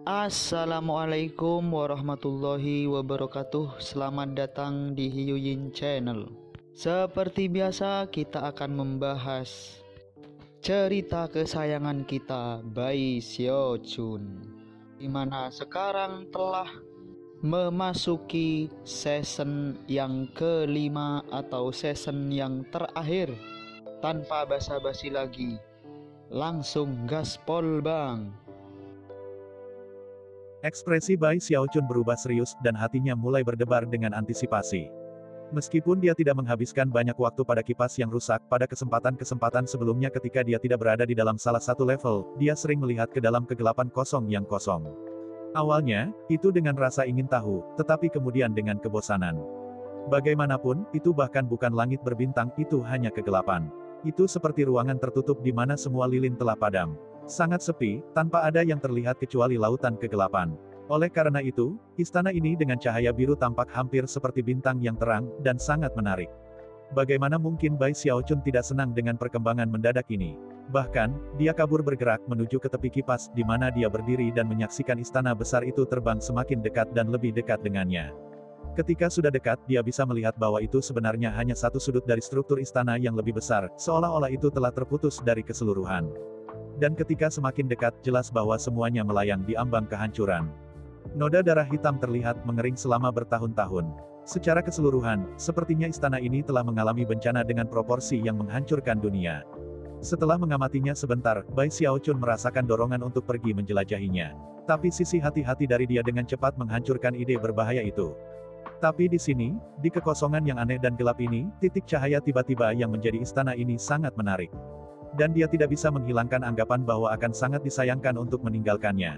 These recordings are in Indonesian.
Assalamualaikum warahmatullahi wabarakatuh. Selamat datang di Hiyuyin Channel. Seperti biasa, kita akan membahas cerita kesayangan kita, Bai Xiaochun, dimana sekarang telah memasuki season yang kelima atau season yang terakhir. Tanpa basa-basi lagi, langsung gaspol bang. Ekspresi Bai Xiaochun berubah serius dan hatinya mulai berdebar dengan antisipasi. Meskipun dia tidak menghabiskan banyak waktu pada kipas yang rusak pada kesempatan-kesempatan sebelumnya ketika dia tidak berada di dalam salah satu level, dia sering melihat ke dalam kegelapan kosong yang kosong. Awalnya, itu dengan rasa ingin tahu, tetapi kemudian dengan kebosanan. Bagaimanapun, itu bahkan bukan langit berbintang, itu hanya kegelapan. Itu seperti ruangan tertutup di mana semua lilin telah padam. Sangat sepi, tanpa ada yang terlihat kecuali lautan kegelapan. Oleh karena itu, istana ini dengan cahaya biru tampak hampir seperti bintang yang terang, dan sangat menarik. Bagaimana mungkin Bai Xiaochun tidak senang dengan perkembangan mendadak ini? Bahkan, dia kabur bergerak menuju ke tepi kipas, di mana dia berdiri dan menyaksikan istana besar itu terbang semakin dekat dan lebih dekat dengannya. Ketika sudah dekat, dia bisa melihat bahwa itu sebenarnya hanya satu sudut dari struktur istana yang lebih besar, seolah-olah itu telah terputus dari keseluruhan. Dan ketika semakin dekat, jelas bahwa semuanya melayang di ambang kehancuran. Noda darah hitam terlihat mengering selama bertahun-tahun. Secara keseluruhan, sepertinya istana ini telah mengalami bencana dengan proporsi yang menghancurkan dunia. Setelah mengamatinya sebentar, Bai Xiaochun merasakan dorongan untuk pergi menjelajahinya. Tapi sisi hati-hati dari dia dengan cepat menghancurkan ide berbahaya itu. Tapi di sini, di kekosongan yang aneh dan gelap ini, titik cahaya tiba-tiba yang menjadi istana ini sangat menarik. Dan dia tidak bisa menghilangkan anggapan bahwa akan sangat disayangkan untuk meninggalkannya.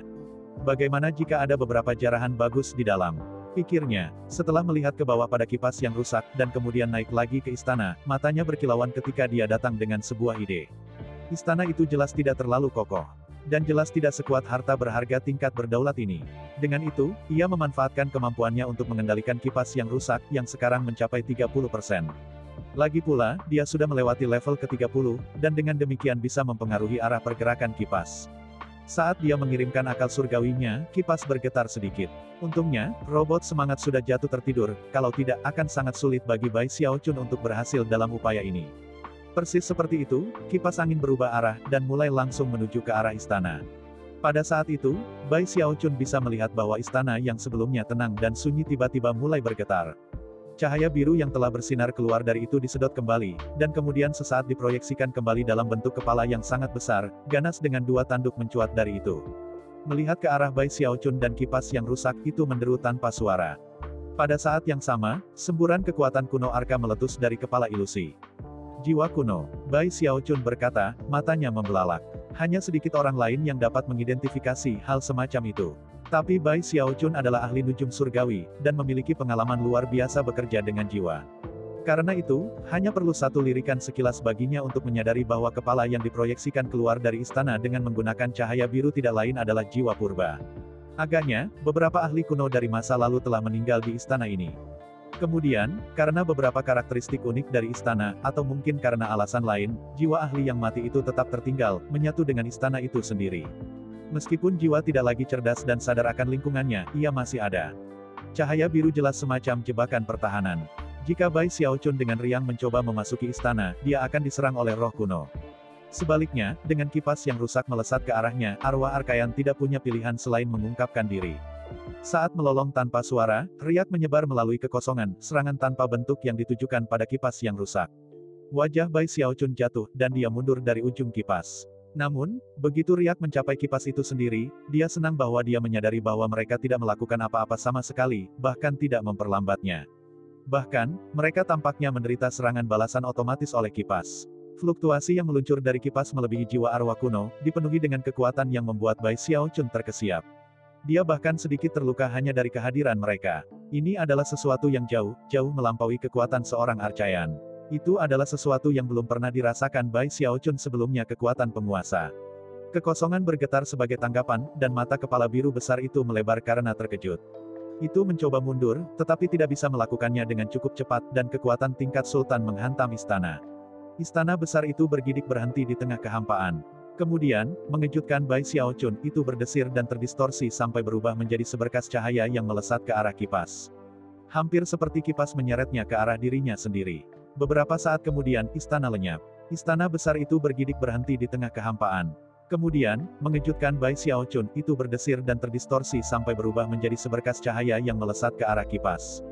Bagaimana jika ada beberapa jarahan bagus di dalam? Pikirnya, setelah melihat ke bawah pada kipas yang rusak, dan kemudian naik lagi ke istana, matanya berkilauan ketika dia datang dengan sebuah ide. Istana itu jelas tidak terlalu kokoh. Dan jelas tidak sekuat harta berharga tingkat berdaulat ini. Dengan itu, ia memanfaatkan kemampuannya untuk mengendalikan kipas yang rusak, yang sekarang mencapai 30%. Lagi pula, dia sudah melewati level ke-30, dan dengan demikian bisa mempengaruhi arah pergerakan kipas. Saat dia mengirimkan akal surgawinya, kipas bergetar sedikit. Untungnya, robot semangat sudah jatuh tertidur, kalau tidak akan sangat sulit bagi Bai Xiaochun untuk berhasil dalam upaya ini. Persis seperti itu, kipas angin berubah arah, dan mulai langsung menuju ke arah istana. Pada saat itu, Bai Xiaochun bisa melihat bahwa istana yang sebelumnya tenang dan sunyi tiba-tiba mulai bergetar. Cahaya biru yang telah bersinar keluar dari itu disedot kembali, dan kemudian sesaat diproyeksikan kembali dalam bentuk kepala yang sangat besar, ganas dengan dua tanduk mencuat dari itu. Melihat ke arah Bai Xiaochun dan kipas yang rusak itu menderu tanpa suara. Pada saat yang sama, semburan kekuatan kuno arka meletus dari kepala ilusi. Jiwa kuno, Bai Xiaochun berkata, matanya membelalak. Hanya sedikit orang lain yang dapat mengidentifikasi hal semacam itu. Tapi Bai Xiaochun adalah ahli nujum surgawi, dan memiliki pengalaman luar biasa bekerja dengan jiwa. Karena itu, hanya perlu satu lirikan sekilas baginya untuk menyadari bahwa kepala yang diproyeksikan keluar dari istana dengan menggunakan cahaya biru tidak lain adalah jiwa purba. Agaknya, beberapa ahli kuno dari masa lalu telah meninggal di istana ini. Kemudian, karena beberapa karakteristik unik dari istana, atau mungkin karena alasan lain, jiwa ahli yang mati itu tetap tertinggal, menyatu dengan istana itu sendiri. Meskipun jiwa tidak lagi cerdas dan sadar akan lingkungannya, ia masih ada. Cahaya biru jelas semacam jebakan pertahanan. Jika Bai Xiaochun dengan riang mencoba memasuki istana, dia akan diserang oleh roh kuno. Sebaliknya, dengan kipas yang rusak melesat ke arahnya, arwah Arkayan tidak punya pilihan selain mengungkapkan diri. Saat melolong tanpa suara, riak menyebar melalui kekosongan, serangan tanpa bentuk yang ditujukan pada kipas yang rusak. Wajah Bai Xiaochun jatuh, dan dia mundur dari ujung kipas. Namun, begitu riak mencapai kipas itu sendiri, dia senang bahwa dia menyadari bahwa mereka tidak melakukan apa-apa sama sekali, bahkan tidak memperlambatnya. Bahkan, mereka tampaknya menderita serangan balasan otomatis oleh kipas. Fluktuasi yang meluncur dari kipas melebihi jiwa arwah kuno, dipenuhi dengan kekuatan yang membuat Bai Xiaochun terkesiap. Dia bahkan sedikit terluka hanya dari kehadiran mereka. Ini adalah sesuatu yang jauh, jauh melampaui kekuatan seorang Archaean. Itu adalah sesuatu yang belum pernah dirasakan Bai Xiaochun sebelumnya kekuatan penguasa. Kekosongan bergetar sebagai tanggapan, dan mata kepala biru besar itu melebar karena terkejut. Itu mencoba mundur, tetapi tidak bisa melakukannya dengan cukup cepat, dan kekuatan tingkat sultan menghantam istana. Istana besar itu bergidik berhenti di tengah kehampaan. Kemudian, mengejutkan Bai Xiaochun itu berdesir dan terdistorsi sampai berubah menjadi seberkas cahaya yang melesat ke arah kipas. Hampir seperti kipas menyeretnya ke arah dirinya sendiri. Beberapa saat kemudian, istana lenyap. Istana besar itu bergidik berhenti di tengah kehampaan. Kemudian, mengejutkan Bai Xiaochun itu berdesir dan terdistorsi sampai berubah menjadi seberkas cahaya yang melesat ke arah kipas.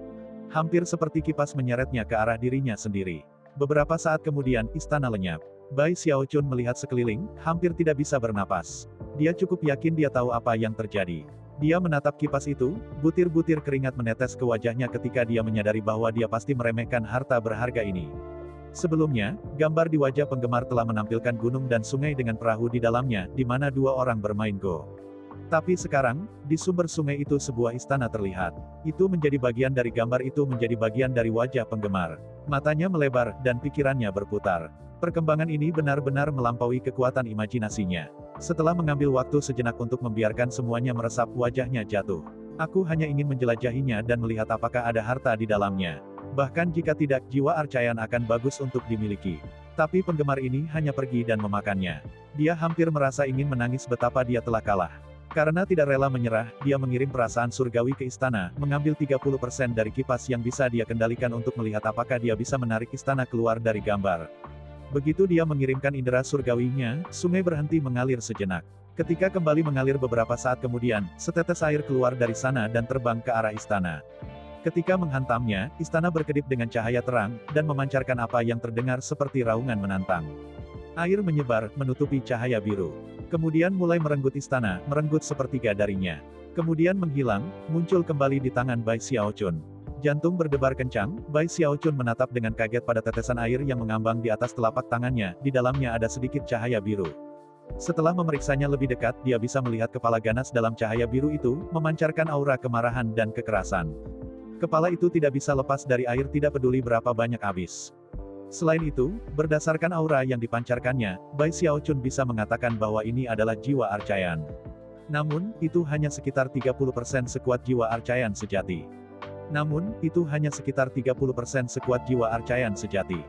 Hampir seperti kipas menyeretnya ke arah dirinya sendiri. Beberapa saat kemudian, istana lenyap. Bai Xiaochun melihat sekeliling, hampir tidak bisa bernapas. Dia cukup yakin dia tahu apa yang terjadi. Dia menatap kipas itu, butir-butir keringat menetes ke wajahnya ketika dia menyadari bahwa dia pasti meremehkan harta berharga ini. Sebelumnya, gambar di wajah penggemar telah menampilkan gunung dan sungai dengan perahu di dalamnya, di mana dua orang bermain Go. Tapi sekarang, di sumber sungai itu sebuah istana terlihat. Itu menjadi bagian dari gambar itu menjadi bagian dari wajah penggemar. Matanya melebar, dan pikirannya berputar. Perkembangan ini benar-benar melampaui kekuatan imajinasinya. Setelah mengambil waktu sejenak untuk membiarkan semuanya meresap, wajahnya jatuh. Aku hanya ingin menjelajahinya dan melihat apakah ada harta di dalamnya. Bahkan jika tidak, jiwa Archaean akan bagus untuk dimiliki. Tapi penggemar ini hanya pergi dan memakannya. Dia hampir merasa ingin menangis betapa dia telah kalah. Karena tidak rela menyerah, dia mengirim perasaan surgawi ke istana, mengambil 30% dari kipas yang bisa dia kendalikan untuk melihat apakah dia bisa menarik istana keluar dari gambar. Begitu dia mengirimkan indera surgawinya, sungai berhenti mengalir sejenak. Ketika kembali mengalir beberapa saat kemudian, setetes air keluar dari sana dan terbang ke arah istana. Ketika menghantamnya, istana berkedip dengan cahaya terang, dan memancarkan apa yang terdengar seperti raungan menantang. Air menyebar, menutupi cahaya biru. Kemudian mulai merenggut istana, merenggut sepertiga darinya. Kemudian menghilang, muncul kembali di tangan Bai Xiaochun. Jantung berdebar kencang, Bai Xiaochun menatap dengan kaget pada tetesan air yang mengambang di atas telapak tangannya, di dalamnya ada sedikit cahaya biru. Setelah memeriksanya lebih dekat, dia bisa melihat kepala ganas dalam cahaya biru itu, memancarkan aura kemarahan dan kekerasan. Kepala itu tidak bisa lepas dari air tidak peduli berapa banyak habis. Selain itu, berdasarkan aura yang dipancarkannya, Bai Xiaochun bisa mengatakan bahwa ini adalah jiwa Archaean. Namun, itu hanya sekitar 30% sekuat jiwa Archaean sejati.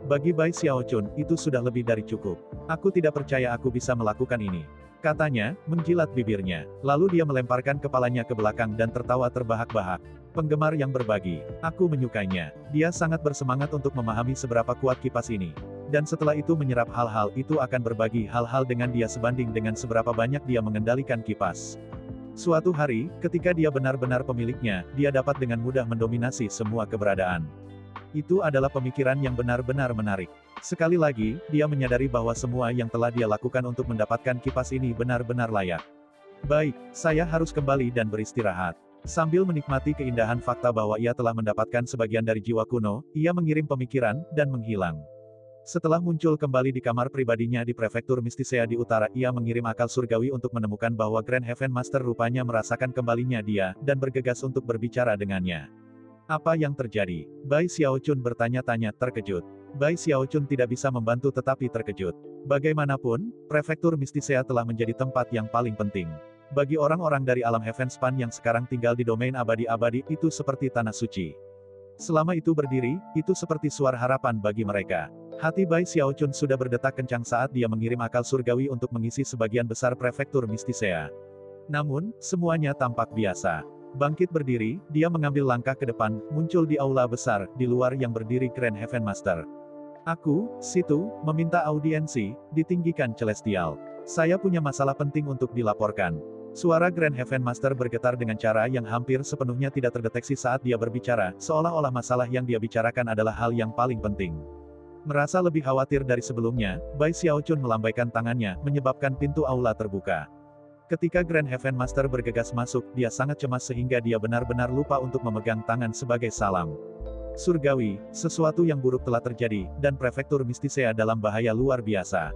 Bagi Bai Xiaochun, itu sudah lebih dari cukup. Aku tidak percaya aku bisa melakukan ini. Katanya, menjilat bibirnya. Lalu dia melemparkan kepalanya ke belakang dan tertawa terbahak-bahak. Penggemar yang berbagi. Aku menyukainya. Dia sangat bersemangat untuk memahami seberapa kuat kipas ini. Dan setelah itu menyerap hal-hal itu akan berbagi hal-hal dengan dia sebanding dengan seberapa banyak dia mengendalikan kipas. Suatu hari, ketika dia benar-benar pemiliknya, dia dapat dengan mudah mendominasi semua keberadaan. Itu adalah pemikiran yang benar-benar menarik. Sekali lagi, dia menyadari bahwa semua yang telah dia lakukan untuk mendapatkan kipas ini benar-benar layak. Baik, saya harus kembali dan beristirahat. Sambil menikmati keindahan fakta bahwa ia telah mendapatkan sebagian dari jiwa kuno, ia mengirim pemikiran, dan menghilang. Setelah muncul kembali di kamar pribadinya di prefektur Mistisea di utara, ia mengirim akal surgawi untuk menemukan bahwa Grand Heaven Master rupanya merasakan kembalinya dia, dan bergegas untuk berbicara dengannya. Apa yang terjadi? Bai Xiaochun bertanya-tanya terkejut. Bai Xiaochun tidak bisa membantu tetapi terkejut. Bagaimanapun, prefektur Mistisea telah menjadi tempat yang paling penting. Bagi orang-orang dari alam Heavenspan yang sekarang tinggal di domain abadi-abadi, itu seperti tanah suci. Selama itu berdiri, itu seperti suara harapan bagi mereka. Hati Bai Xiaochun sudah berdetak kencang saat dia mengirim akal surgawi untuk mengisi sebagian besar prefektur Mistisea. Namun, semuanya tampak biasa. Bangkit berdiri, dia mengambil langkah ke depan, muncul di aula besar, di luar yang berdiri Grand Heaven Master. Aku, situ, meminta audiensi, ditinggikan Celestial. Saya punya masalah penting untuk dilaporkan. Suara Grand Heaven Master bergetar dengan cara yang hampir sepenuhnya tidak terdeteksi saat dia berbicara, seolah-olah masalah yang dia bicarakan adalah hal yang paling penting. Merasa lebih khawatir dari sebelumnya, Bai Xiaochun melambaikan tangannya, menyebabkan pintu aula terbuka. Ketika Grand Heaven Master bergegas masuk, dia sangat cemas sehingga dia benar-benar lupa untuk memegang tangan sebagai salam. Surgawi, sesuatu yang buruk telah terjadi, dan prefektur Mistisea dalam bahaya luar biasa.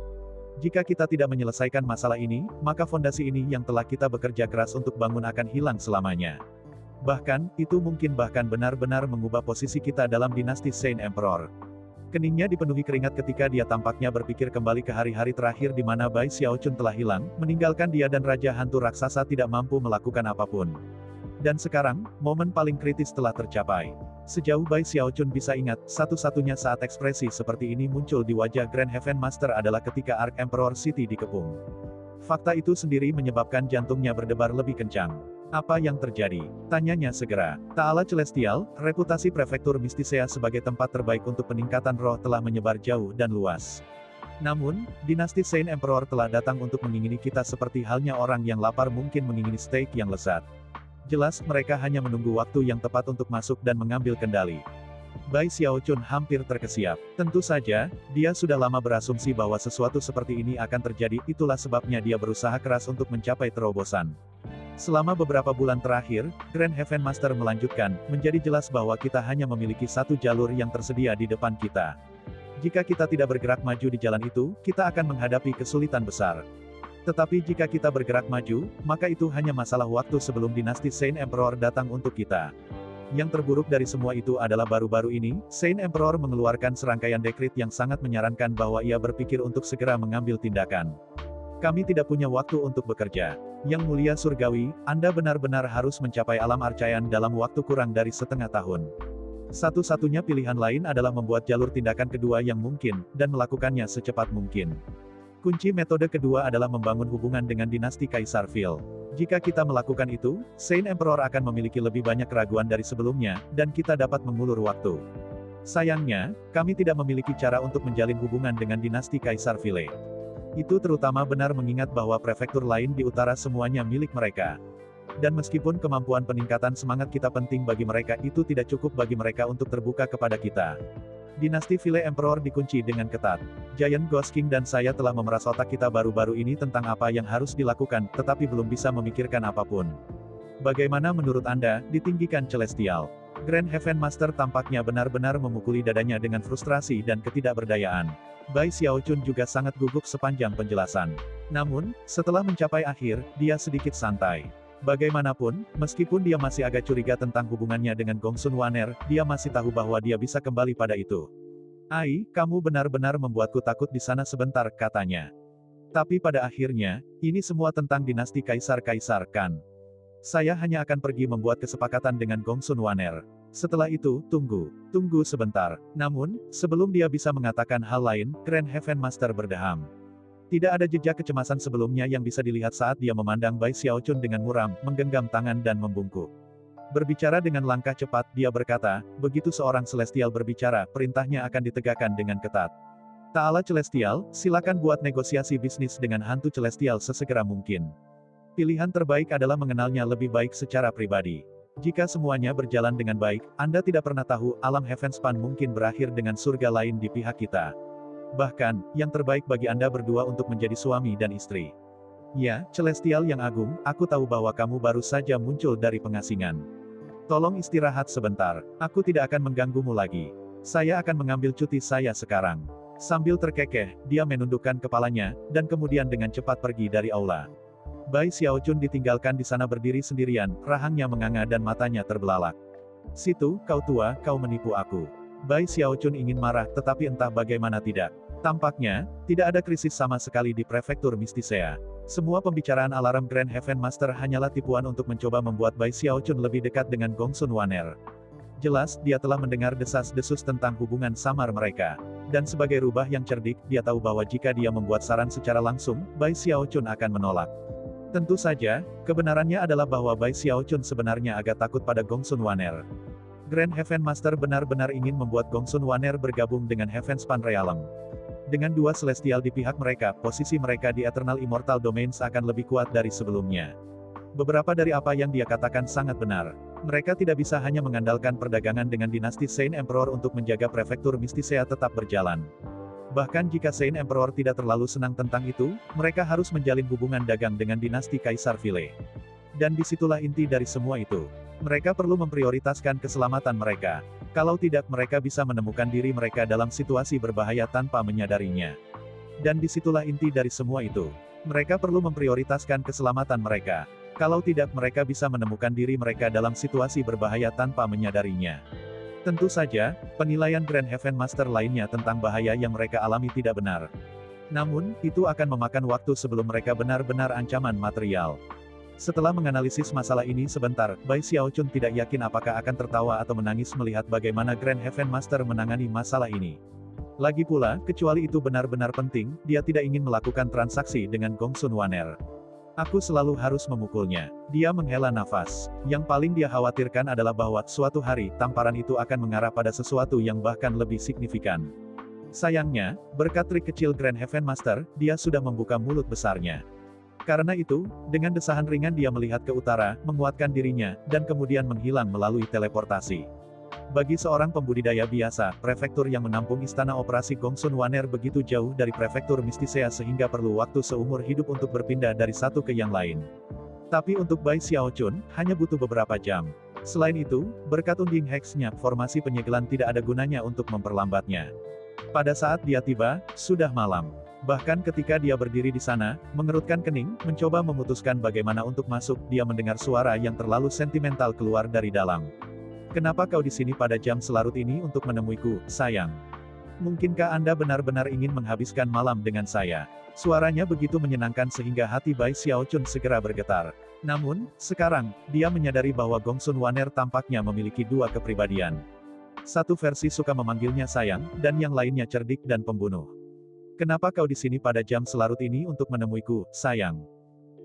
Jika kita tidak menyelesaikan masalah ini, maka fondasi ini yang telah kita bekerja keras untuk bangun akan hilang selamanya. Bahkan, itu mungkin bahkan benar-benar mengubah posisi kita dalam dinasti Saint Emperor. Keningnya dipenuhi keringat ketika dia tampaknya berpikir kembali ke hari-hari terakhir di mana Bai Xiaochun telah hilang, meninggalkan dia dan Raja Hantu Raksasa tidak mampu melakukan apapun. Dan sekarang, momen paling kritis telah tercapai. Sejauh Bai Xiaochun bisa ingat, satu-satunya saat ekspresi seperti ini muncul di wajah Grand Heaven Master adalah ketika Arc Emperor City dikepung. Fakta itu sendiri menyebabkan jantungnya berdebar lebih kencang. Apa yang terjadi? Tanyanya segera. Ta'ala Celestial, reputasi Prefektur Mistisea sebagai tempat terbaik untuk peningkatan roh telah menyebar jauh dan luas. Namun, dinasti Saint Emperor telah datang untuk mengingini kita seperti halnya orang yang lapar mungkin mengingini steak yang lezat. Jelas mereka hanya menunggu waktu yang tepat untuk masuk dan mengambil kendali. Bai Xiaochun hampir terkesiap. Tentu saja, dia sudah lama berasumsi bahwa sesuatu seperti ini akan terjadi, itulah sebabnya dia berusaha keras untuk mencapai terobosan. Selama beberapa bulan terakhir, Grand Heaven Master melanjutkan, menjadi jelas bahwa kita hanya memiliki satu jalur yang tersedia di depan kita. Jika kita tidak bergerak maju di jalan itu, kita akan menghadapi kesulitan besar. Tetapi jika kita bergerak maju, maka itu hanya masalah waktu sebelum dinasti Saint Emperor datang untuk kita. Yang terburuk dari semua itu adalah baru-baru ini, Saint Emperor mengeluarkan serangkaian dekrit yang sangat menyarankan bahwa ia berpikir untuk segera mengambil tindakan. Kami tidak punya waktu untuk bekerja. Yang mulia surgawi, Anda benar-benar harus mencapai alam Archaean dalam waktu kurang dari setengah tahun. Satu-satunya pilihan lain adalah membuat jalur tindakan kedua yang mungkin, dan melakukannya secepat mungkin. Kunci metode kedua adalah membangun hubungan dengan dinasti Kaisar Phil. Jika kita melakukan itu, Saint Emperor akan memiliki lebih banyak keraguan dari sebelumnya, dan kita dapat mengulur waktu. Sayangnya, kami tidak memiliki cara untuk menjalin hubungan dengan dinasti Kaisar Phil. Itu terutama benar mengingat bahwa prefektur lain di utara semuanya milik mereka. Dan meskipun kemampuan peningkatan semangat kita penting bagi mereka, itu tidak cukup bagi mereka untuk terbuka kepada kita. Dinasti Phil Emperor dikunci dengan ketat. Giant Ghost King dan saya telah memeras otak kita baru-baru ini tentang apa yang harus dilakukan, tetapi belum bisa memikirkan apapun. Bagaimana menurut Anda, ditinggikan Celestial? Grand Heaven Master tampaknya benar-benar memukuli dadanya dengan frustrasi dan ketidakberdayaan. Bai Xiaochun juga sangat gugup sepanjang penjelasan. Namun, setelah mencapai akhir, dia sedikit santai. Bagaimanapun, meskipun dia masih agak curiga tentang hubungannya dengan Gongsun Wanner, dia masih tahu bahwa dia bisa kembali pada itu. "Ai, kamu benar-benar membuatku takut di sana sebentar," katanya. "Tapi pada akhirnya, ini semua tentang dinasti Kaisar-Kaisar, kan? Saya hanya akan pergi membuat kesepakatan dengan Gongsun Wanner. Setelah itu, tunggu sebentar." Namun, sebelum dia bisa mengatakan hal lain, Grand Heaven Master berdeham. Tidak ada jejak kecemasan sebelumnya yang bisa dilihat saat dia memandang Bai Xiaochun dengan muram, menggenggam tangan dan membungkuk. Berbicara dengan langkah cepat, dia berkata, "Begitu seorang Celestial berbicara, perintahnya akan ditegakkan dengan ketat. Ta'ala Celestial, silakan buat negosiasi bisnis dengan hantu Celestial sesegera mungkin. Pilihan terbaik adalah mengenalnya lebih baik secara pribadi. Jika semuanya berjalan dengan baik, Anda tidak pernah tahu, alam Heavenspan mungkin berakhir dengan surga lain di pihak kita. Bahkan, yang terbaik bagi Anda berdua untuk menjadi suami dan istri." "Ya, Celestial yang agung, aku tahu bahwa kamu baru saja muncul dari pengasingan. Tolong istirahat sebentar, aku tidak akan mengganggumu lagi. Saya akan mengambil cuti saya sekarang." Sambil terkekeh, dia menundukkan kepalanya, dan kemudian dengan cepat pergi dari aula. Bai Xiaochun ditinggalkan di sana berdiri sendirian, rahangnya menganga dan matanya terbelalak. "Situ, kau tua, kau menipu aku." Bai Xiaochun ingin marah, tetapi entah bagaimana tidak. Tampaknya, tidak ada krisis sama sekali di Prefektur Mistisea. Semua pembicaraan alarm Grand Heaven Master hanyalah tipuan untuk mencoba membuat Bai Xiaochun lebih dekat dengan Gongsun Wanner. Jelas, dia telah mendengar desas-desus tentang hubungan samar mereka. Dan sebagai rubah yang cerdik, dia tahu bahwa jika dia membuat saran secara langsung, Bai Xiaochun akan menolak. Tentu saja, kebenarannya adalah bahwa Bai Xiaochun sebenarnya agak takut pada Gongsun Wanner. Grand Heaven Master benar-benar ingin membuat Gongsun Wanner bergabung dengan Heavenspan Realm. Dengan dua Celestial di pihak mereka, posisi mereka di Eternal Immortal Domains akan lebih kuat dari sebelumnya. Beberapa dari apa yang dia katakan sangat benar. Mereka tidak bisa hanya mengandalkan perdagangan dengan dinasti Saint Emperor untuk menjaga Prefektur Mistisea tetap berjalan. Bahkan jika Saint Emperor tidak terlalu senang tentang itu, mereka harus menjalin hubungan dagang dengan dinasti Kaisar Phil. Dan disitulah inti dari semua itu. Mereka perlu memprioritaskan keselamatan mereka. Kalau tidak, mereka bisa menemukan diri mereka dalam situasi berbahaya tanpa menyadarinya. Dan disitulah inti dari semua itu. Mereka perlu memprioritaskan keselamatan mereka. Kalau tidak, mereka bisa menemukan diri mereka dalam situasi berbahaya tanpa menyadarinya. Tentu saja, penilaian Grand Heaven Master lainnya tentang bahaya yang mereka alami tidak benar. Namun, itu akan memakan waktu sebelum mereka benar-benar ancaman material. Setelah menganalisis masalah ini sebentar, Bai Xiaochun tidak yakin apakah akan tertawa atau menangis melihat bagaimana Grand Heaven Master menangani masalah ini. Lagi pula, kecuali itu benar-benar penting, dia tidak ingin melakukan transaksi dengan Gongsun Wanner. Aku selalu harus memukulnya. Dia menghela nafas. Yang paling dia khawatirkan adalah bahwa, suatu hari, tamparan itu akan mengarah pada sesuatu yang bahkan lebih signifikan. Sayangnya, berkat trik kecil Grand Heaven Master, dia sudah membuka mulut besarnya. Karena itu, dengan desahan ringan dia melihat ke utara, menguatkan dirinya, dan kemudian menghilang melalui teleportasi. Bagi seorang pembudidaya biasa, prefektur yang menampung istana operasi Gongsun Wanner begitu jauh dari prefektur Mistisea sehingga perlu waktu seumur hidup untuk berpindah dari satu ke yang lain. Tapi untuk Bai Xiaochun, hanya butuh beberapa jam. Selain itu, berkat unding heksnya, formasi penyegelan tidak ada gunanya untuk memperlambatnya. Pada saat dia tiba, sudah malam. Bahkan ketika dia berdiri di sana, mengerutkan kening, mencoba memutuskan bagaimana untuk masuk, dia mendengar suara yang terlalu sentimental keluar dari dalam. Kenapa kau di sini pada jam selarut ini untuk menemuiku, sayang? Mungkinkah Anda benar-benar ingin menghabiskan malam dengan saya? Suaranya begitu menyenangkan sehingga hati Bai Xiaochun segera bergetar. Namun, sekarang, dia menyadari bahwa Gongsun Wanner tampaknya memiliki dua kepribadian. Satu versi suka memanggilnya sayang, dan yang lainnya cerdik dan pembunuh. Kenapa kau di sini pada jam selarut ini untuk menemuiku, sayang?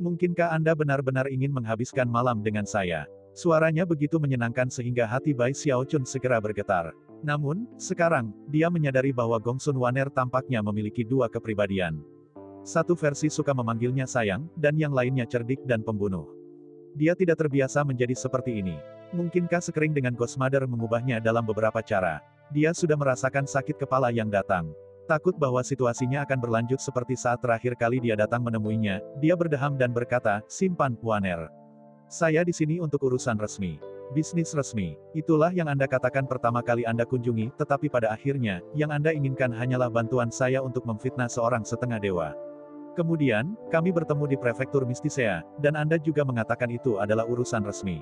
Mungkinkah Anda benar-benar ingin menghabiskan malam dengan saya? Suaranya begitu menyenangkan sehingga hati Bai Xiaochun segera bergetar. Namun, sekarang, dia menyadari bahwa Gongsun Wanner tampaknya memiliki dua kepribadian. Satu versi suka memanggilnya sayang, dan yang lainnya cerdik dan pembunuh. Dia tidak terbiasa menjadi seperti ini. Mungkinkah sekering dengan Ghost Mother mengubahnya dalam beberapa cara? Dia sudah merasakan sakit kepala yang datang. Takut bahwa situasinya akan berlanjut seperti saat terakhir kali dia datang menemuinya, dia berdeham dan berkata, simpan, Wanner. Saya di sini untuk urusan resmi. Bisnis resmi. Itulah yang Anda katakan pertama kali Anda kunjungi, tetapi pada akhirnya, yang Anda inginkan hanyalah bantuan saya untuk memfitnah seorang setengah dewa. Kemudian, kami bertemu di prefektur Mistisea, dan Anda juga mengatakan itu adalah urusan resmi.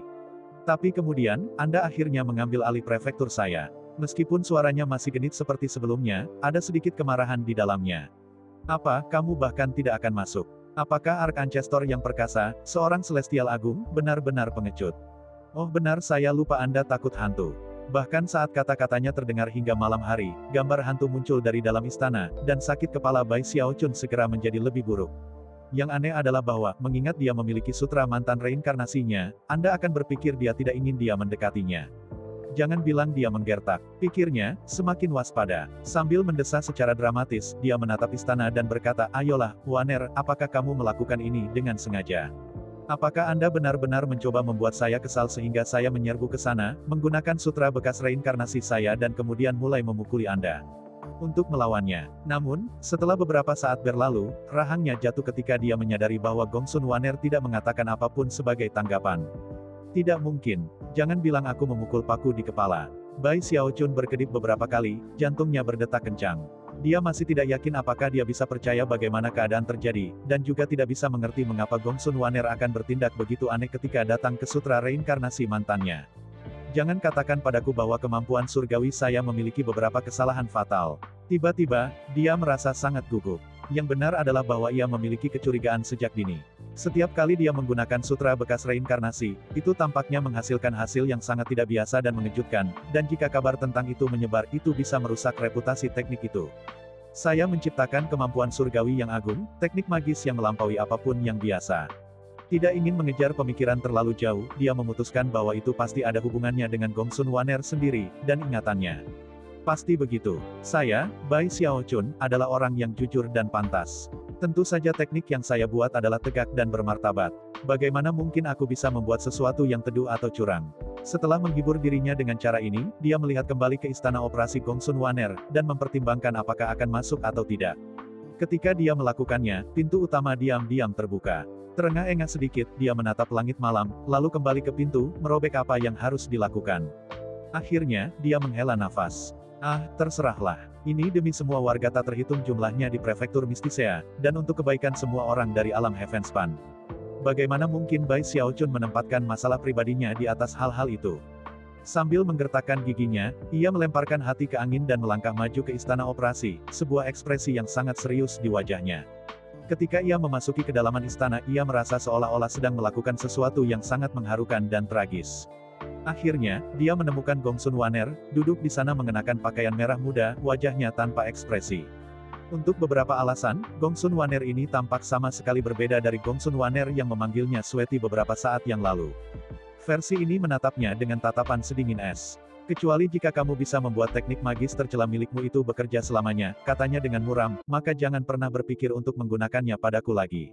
Tapi kemudian, Anda akhirnya mengambil alih prefektur saya. Meskipun suaranya masih genit seperti sebelumnya, ada sedikit kemarahan di dalamnya. Apa, kamu bahkan tidak akan masuk? Apakah Arkancestor yang perkasa, seorang Celestial Agung, benar-benar pengecut? Oh benar, saya lupa Anda takut hantu. Bahkan saat kata-katanya terdengar hingga malam hari, gambar hantu muncul dari dalam istana, dan sakit kepala Bai Xiaochun segera menjadi lebih buruk. Yang aneh adalah bahwa, mengingat dia memiliki sutra mantan reinkarnasinya, Anda akan berpikir dia tidak ingin dia mendekatinya. Jangan bilang dia menggertak, pikirnya, semakin waspada. Sambil mendesah secara dramatis, dia menatap istana dan berkata, ayolah, Wanner, apakah kamu melakukan ini dengan sengaja? Apakah Anda benar-benar mencoba membuat saya kesal sehingga saya menyerbu ke sana, menggunakan sutra bekas reinkarnasi saya dan kemudian mulai memukuli Anda? Untuk melawannya. Namun, setelah beberapa saat berlalu, rahangnya jatuh ketika dia menyadari bahwa Gongsun Wanner tidak mengatakan apapun sebagai tanggapan. Tidak mungkin. Jangan bilang aku memukul paku di kepala. Bai Xiaochun berkedip beberapa kali, jantungnya berdetak kencang. Dia masih tidak yakin apakah dia bisa percaya bagaimana keadaan terjadi, dan juga tidak bisa mengerti mengapa Gongsun Wanner akan bertindak begitu aneh ketika datang ke sutra reinkarnasi mantannya. Jangan katakan padaku bahwa kemampuan surgawi saya memiliki beberapa kesalahan fatal. Tiba-tiba, dia merasa sangat gugup. Yang benar adalah bahwa ia memiliki kecurigaan sejak dini. Setiap kali dia menggunakan sutra bekas reinkarnasi, itu tampaknya menghasilkan hasil yang sangat tidak biasa dan mengejutkan, dan jika kabar tentang itu menyebar, itu bisa merusak reputasi teknik itu. Saya menciptakan kemampuan surgawi yang agung, teknik magis yang melampaui apapun yang biasa. Tidak ingin mengejar pemikiran terlalu jauh, dia memutuskan bahwa itu pasti ada hubungannya dengan Gongsun Wanner sendiri, dan ingatannya. Pasti begitu. Saya, Bai Xiaochun, adalah orang yang jujur dan pantas. Tentu saja teknik yang saya buat adalah tegak dan bermartabat. Bagaimana mungkin aku bisa membuat sesuatu yang teduh atau curang? Setelah menghibur dirinya dengan cara ini, dia melihat kembali ke istana operasi Gongsun Wanner, dan mempertimbangkan apakah akan masuk atau tidak. Ketika dia melakukannya, pintu utama diam-diam terbuka. Terengah-engah sedikit, dia menatap langit malam, lalu kembali ke pintu, merobek apa yang harus dilakukan. Akhirnya, dia menghela nafas. Ah, terserahlah. Ini demi semua warga tak terhitung jumlahnya di prefektur Mistisea, dan untuk kebaikan semua orang dari alam Heavenspan. Bagaimana mungkin Bai Xiaochun menempatkan masalah pribadinya di atas hal-hal itu? Sambil menggertakkan giginya, ia melemparkan hati ke angin dan melangkah maju ke istana operasi, sebuah ekspresi yang sangat serius di wajahnya. Ketika ia memasuki kedalaman istana, ia merasa seolah-olah sedang melakukan sesuatu yang sangat mengharukan dan tragis. Akhirnya, dia menemukan Gongsun Wanner, duduk di sana mengenakan pakaian merah muda, wajahnya tanpa ekspresi. Untuk beberapa alasan, Gongsun Wanner ini tampak sama sekali berbeda dari Gongsun Wanner yang memanggilnya Sweety beberapa saat yang lalu. Versi ini menatapnya dengan tatapan sedingin es. Kecuali jika kamu bisa membuat teknik magis tercela milikmu itu bekerja selamanya, katanya dengan muram, maka jangan pernah berpikir untuk menggunakannya padaku lagi.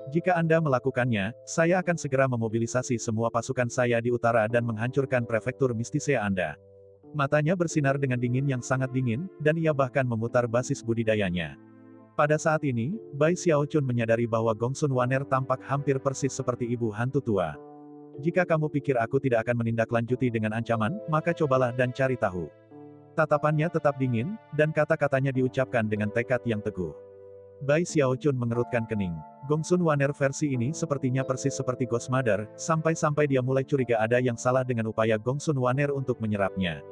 Jika Anda melakukannya, saya akan segera memobilisasi semua pasukan saya di utara dan menghancurkan prefektur Mistisea Anda. Matanya bersinar dengan dingin yang sangat dingin, dan ia bahkan memutar basis budidayanya. Pada saat ini, Bai Xiaochun menyadari bahwa Gongsun Wanner tampak hampir persis seperti ibu hantu tua. Jika kamu pikir aku tidak akan menindaklanjuti dengan ancaman, maka cobalah dan cari tahu. Tatapannya tetap dingin, dan kata-katanya diucapkan dengan tekad yang teguh. Bai Xiaochun mengerutkan kening. Gongsun Wanner versi ini sepertinya persis seperti Ghost Mother, sampai-sampai dia mulai curiga ada yang salah dengan upaya Gongsun Wanner untuk menyerapnya.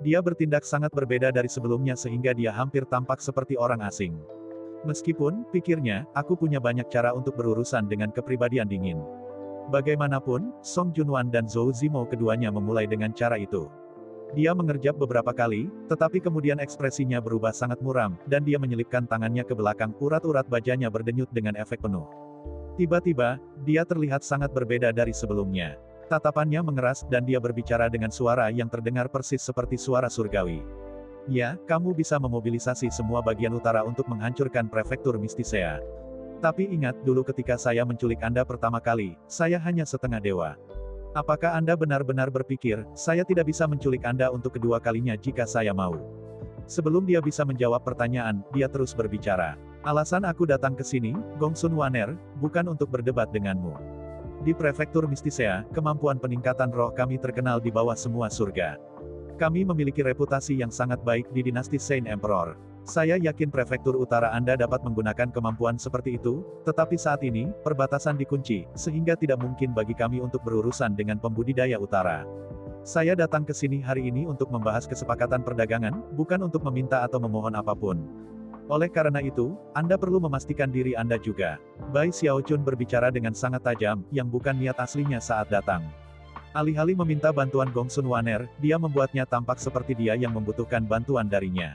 Dia bertindak sangat berbeda dari sebelumnya sehingga dia hampir tampak seperti orang asing. Meskipun, pikirnya, aku punya banyak cara untuk berurusan dengan kepribadian dingin. Bagaimanapun, Song Junwan dan Zhou Zimo keduanya memulai dengan cara itu. Dia mengerjap beberapa kali, tetapi kemudian ekspresinya berubah sangat muram, dan dia menyelipkan tangannya ke belakang, urat-urat bajanya berdenyut dengan efek penuh. Tiba-tiba, dia terlihat sangat berbeda dari sebelumnya. Tatapannya mengeras dan dia berbicara dengan suara yang terdengar persis seperti suara surgawi. Ya, kamu bisa memobilisasi semua bagian utara untuk menghancurkan prefektur Mistisea. Tapi ingat dulu ketika saya menculik Anda pertama kali, saya hanya setengah dewa. Apakah Anda benar-benar berpikir, saya tidak bisa menculik Anda untuk kedua kalinya jika saya mau? Sebelum dia bisa menjawab pertanyaan, dia terus berbicara. Alasan aku datang ke sini, Gongsun Wanner, bukan untuk berdebat denganmu. Di prefektur Mistisea, kemampuan peningkatan roh kami terkenal di bawah semua surga. Kami memiliki reputasi yang sangat baik di dinasti Saint Emperor. Saya yakin prefektur utara Anda dapat menggunakan kemampuan seperti itu, tetapi saat ini, perbatasan dikunci, sehingga tidak mungkin bagi kami untuk berurusan dengan pembudidaya utara. Saya datang ke sini hari ini untuk membahas kesepakatan perdagangan, bukan untuk meminta atau memohon apapun. Oleh karena itu, Anda perlu memastikan diri Anda juga. Bai Xiaochun berbicara dengan sangat tajam, yang bukan niat aslinya saat datang. Alih-alih meminta bantuan Gongsun Wanner, dia membuatnya tampak seperti dia yang membutuhkan bantuan darinya.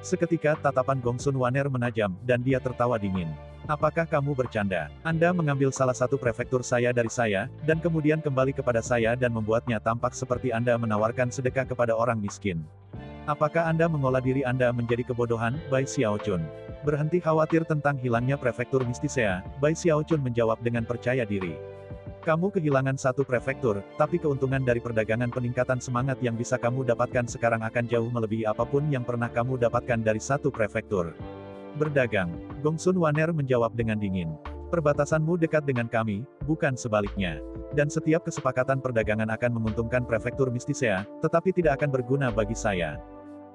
Seketika tatapan Gongsun Wanner menajam, dan dia tertawa dingin. Apakah kamu bercanda? Anda mengambil salah satu prefektur saya dari saya, dan kemudian kembali kepada saya dan membuatnya tampak seperti Anda menawarkan sedekah kepada orang miskin. Apakah Anda mengolah diri Anda menjadi kebodohan, Bai Xiaochun? Berhenti khawatir tentang hilangnya prefektur Mistisea, Bai Xiaochun menjawab dengan percaya diri. Kamu kehilangan satu prefektur, tapi keuntungan dari perdagangan peningkatan semangat yang bisa kamu dapatkan sekarang akan jauh melebihi apapun yang pernah kamu dapatkan dari satu prefektur. Berdagang, Gongsun Wanner menjawab dengan dingin. Perbatasanmu dekat dengan kami, bukan sebaliknya. Dan setiap kesepakatan perdagangan akan menguntungkan prefektur Mistisea, tetapi tidak akan berguna bagi saya.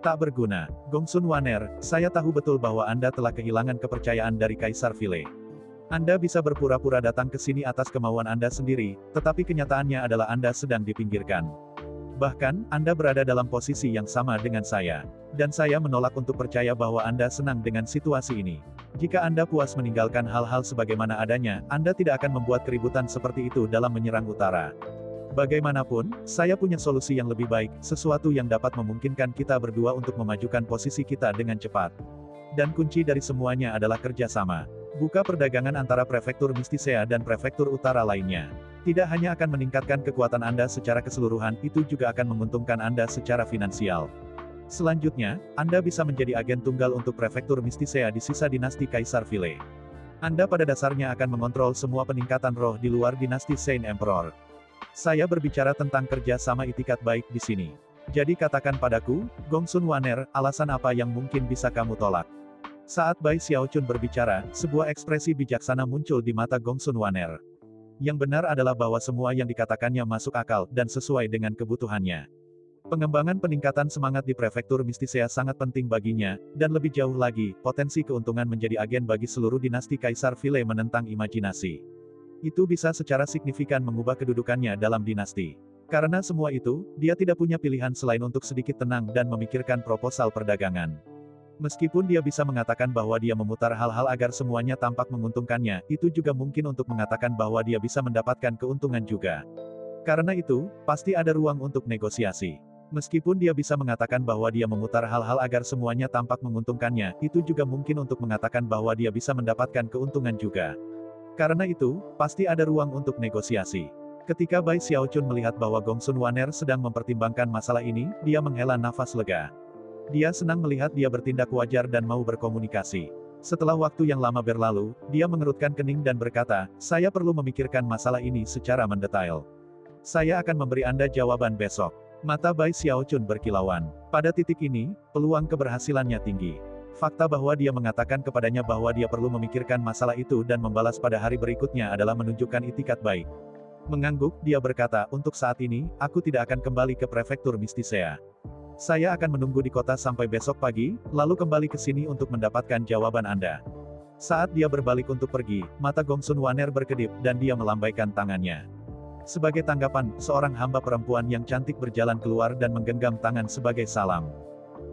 Tak berguna, Gongsun Wanner, saya tahu betul bahwa Anda telah kehilangan kepercayaan dari Kaisar Vile. Anda bisa berpura-pura datang ke sini atas kemauan Anda sendiri, tetapi kenyataannya adalah Anda sedang dipinggirkan. Bahkan, Anda berada dalam posisi yang sama dengan saya. Dan saya menolak untuk percaya bahwa Anda senang dengan situasi ini. Jika Anda puas meninggalkan hal-hal sebagaimana adanya, Anda tidak akan membuat keributan seperti itu dalam menyerang utara. Bagaimanapun, saya punya solusi yang lebih baik, sesuatu yang dapat memungkinkan kita berdua untuk memajukan posisi kita dengan cepat. Dan kunci dari semuanya adalah kerjasama. Buka perdagangan antara prefektur Mistisea dan prefektur utara lainnya. Tidak hanya akan meningkatkan kekuatan Anda secara keseluruhan, itu juga akan menguntungkan Anda secara finansial. Selanjutnya, Anda bisa menjadi agen tunggal untuk prefektur Mistisea di sisa dinasti Kaisar Vile. Anda pada dasarnya akan mengontrol semua peningkatan roh di luar dinasti Saint Emperor. Saya berbicara tentang kerja sama itikat baik di sini. Jadi katakan padaku, Gongsun Wanner, alasan apa yang mungkin bisa kamu tolak? Saat Bai Xiaochun berbicara, sebuah ekspresi bijaksana muncul di mata Gongsun Wanner. Yang benar adalah bahwa semua yang dikatakannya masuk akal, dan sesuai dengan kebutuhannya. Pengembangan peningkatan semangat di prefektur Mistisea sangat penting baginya, dan lebih jauh lagi, potensi keuntungan menjadi agen bagi seluruh dinasti Kaisar Vile menentang imajinasi. Itu bisa secara signifikan mengubah kedudukannya dalam dinasti. Karena semua itu, dia tidak punya pilihan selain untuk sedikit tenang dan memikirkan proposal perdagangan. Meskipun dia bisa mengatakan bahwa dia memutar hal-hal agar semuanya tampak menguntungkannya, itu juga mungkin untuk mengatakan bahwa dia bisa mendapatkan keuntungan juga. Karena itu, pasti ada ruang untuk negosiasi. Meskipun dia bisa mengatakan bahwa dia memutar hal-hal agar semuanya tampak menguntungkannya, itu juga mungkin untuk mengatakan bahwa dia bisa mendapatkan keuntungan juga. Karena itu, pasti ada ruang untuk negosiasi. Ketika Bai Xiaochun melihat bahwa Gongsun Waner sedang mempertimbangkan masalah ini, dia menghela nafas lega. Dia senang melihat dia bertindak wajar dan mau berkomunikasi. Setelah waktu yang lama berlalu, dia mengerutkan kening dan berkata, "Saya perlu memikirkan masalah ini secara mendetail. Saya akan memberi Anda jawaban besok." Mata Bai Xiaochun berkilauan. Pada titik ini, peluang keberhasilannya tinggi. Fakta bahwa dia mengatakan kepadanya bahwa dia perlu memikirkan masalah itu dan membalas pada hari berikutnya adalah menunjukkan itikat baik. Mengangguk, dia berkata, "Untuk saat ini, aku tidak akan kembali ke prefektur Mistisea. Saya akan menunggu di kota sampai besok pagi, lalu kembali ke sini untuk mendapatkan jawaban Anda." Saat dia berbalik untuk pergi, mata Gongsun Waner berkedip, dan dia melambaikan tangannya. Sebagai tanggapan, seorang hamba perempuan yang cantik berjalan keluar dan menggenggam tangan sebagai salam.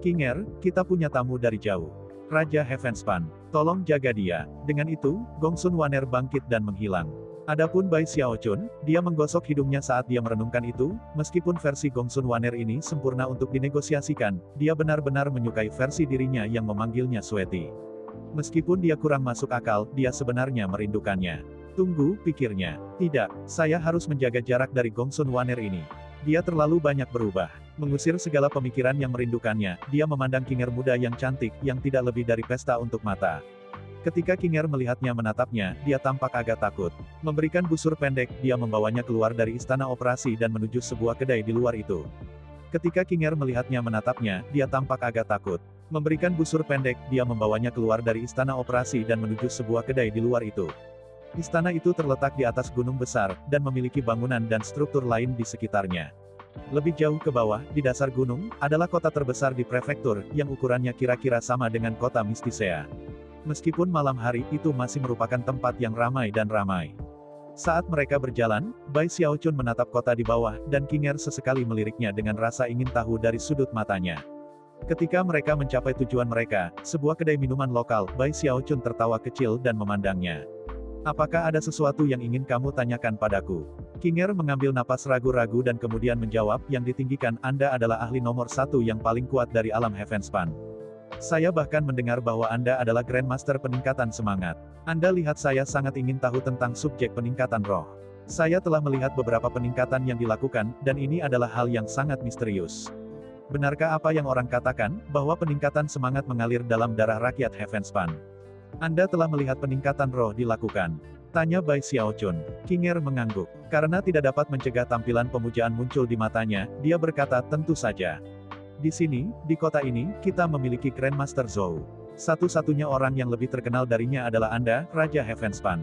"King Er, kita punya tamu dari jauh. Raja Heavenspan. Tolong jaga dia." Dengan itu, Gongsun Waner bangkit dan menghilang. Adapun Bai Xiaochun, dia menggosok hidungnya saat dia merenungkan itu, meskipun versi Gongsun Waner ini sempurna untuk dinegosiasikan, dia benar-benar menyukai versi dirinya yang memanggilnya Sweetie. Meskipun dia kurang masuk akal, dia sebenarnya merindukannya. "Tunggu," pikirnya. "Tidak, saya harus menjaga jarak dari Gongsun Waner ini. Dia terlalu banyak berubah." Mengusir segala pemikiran yang merindukannya, dia memandang King Er muda yang cantik, yang tidak lebih dari pesta untuk mata. Ketika King Er melihatnya menatapnya, dia tampak agak takut. Memberikan busur pendek, dia membawanya keluar dari istana operasi dan menuju sebuah kedai di luar itu. Ketika King Er melihatnya menatapnya, dia tampak agak takut. Memberikan busur pendek, dia membawanya keluar dari istana operasi dan menuju sebuah kedai di luar itu. Istana itu terletak di atas gunung besar, dan memiliki bangunan dan struktur lain di sekitarnya. Lebih jauh ke bawah, di dasar gunung, adalah kota terbesar di prefektur, yang ukurannya kira-kira sama dengan kota Mistisea. Meskipun malam hari itu masih merupakan tempat yang ramai dan ramai. Saat mereka berjalan, Bai Xiaochun menatap kota di bawah, dan King Er sesekali meliriknya dengan rasa ingin tahu dari sudut matanya. Ketika mereka mencapai tujuan mereka, sebuah kedai minuman lokal, Bai Xiaochun tertawa kecil dan memandangnya. "Apakah ada sesuatu yang ingin kamu tanyakan padaku?" King Er mengambil napas ragu-ragu dan kemudian menjawab, "Yang ditinggikan, Anda adalah ahli nomor 1 yang paling kuat dari alam Heavenspan. Saya bahkan mendengar bahwa Anda adalah Grandmaster peningkatan semangat. Anda lihat saya sangat ingin tahu tentang subjek peningkatan roh. Saya telah melihat beberapa peningkatan yang dilakukan, dan ini adalah hal yang sangat misterius. Benarkah apa yang orang katakan, bahwa peningkatan semangat mengalir dalam darah rakyat Heavenspan? Anda telah melihat peningkatan roh dilakukan?" tanya Bai Xiaochun. King Er mengangguk. Karena tidak dapat mencegah tampilan pemujaan muncul di matanya, dia berkata, "Tentu saja. Di sini, di kota ini, kita memiliki Grandmaster Zhou. Satu-satunya orang yang lebih terkenal darinya adalah Anda, Raja Heavenspan.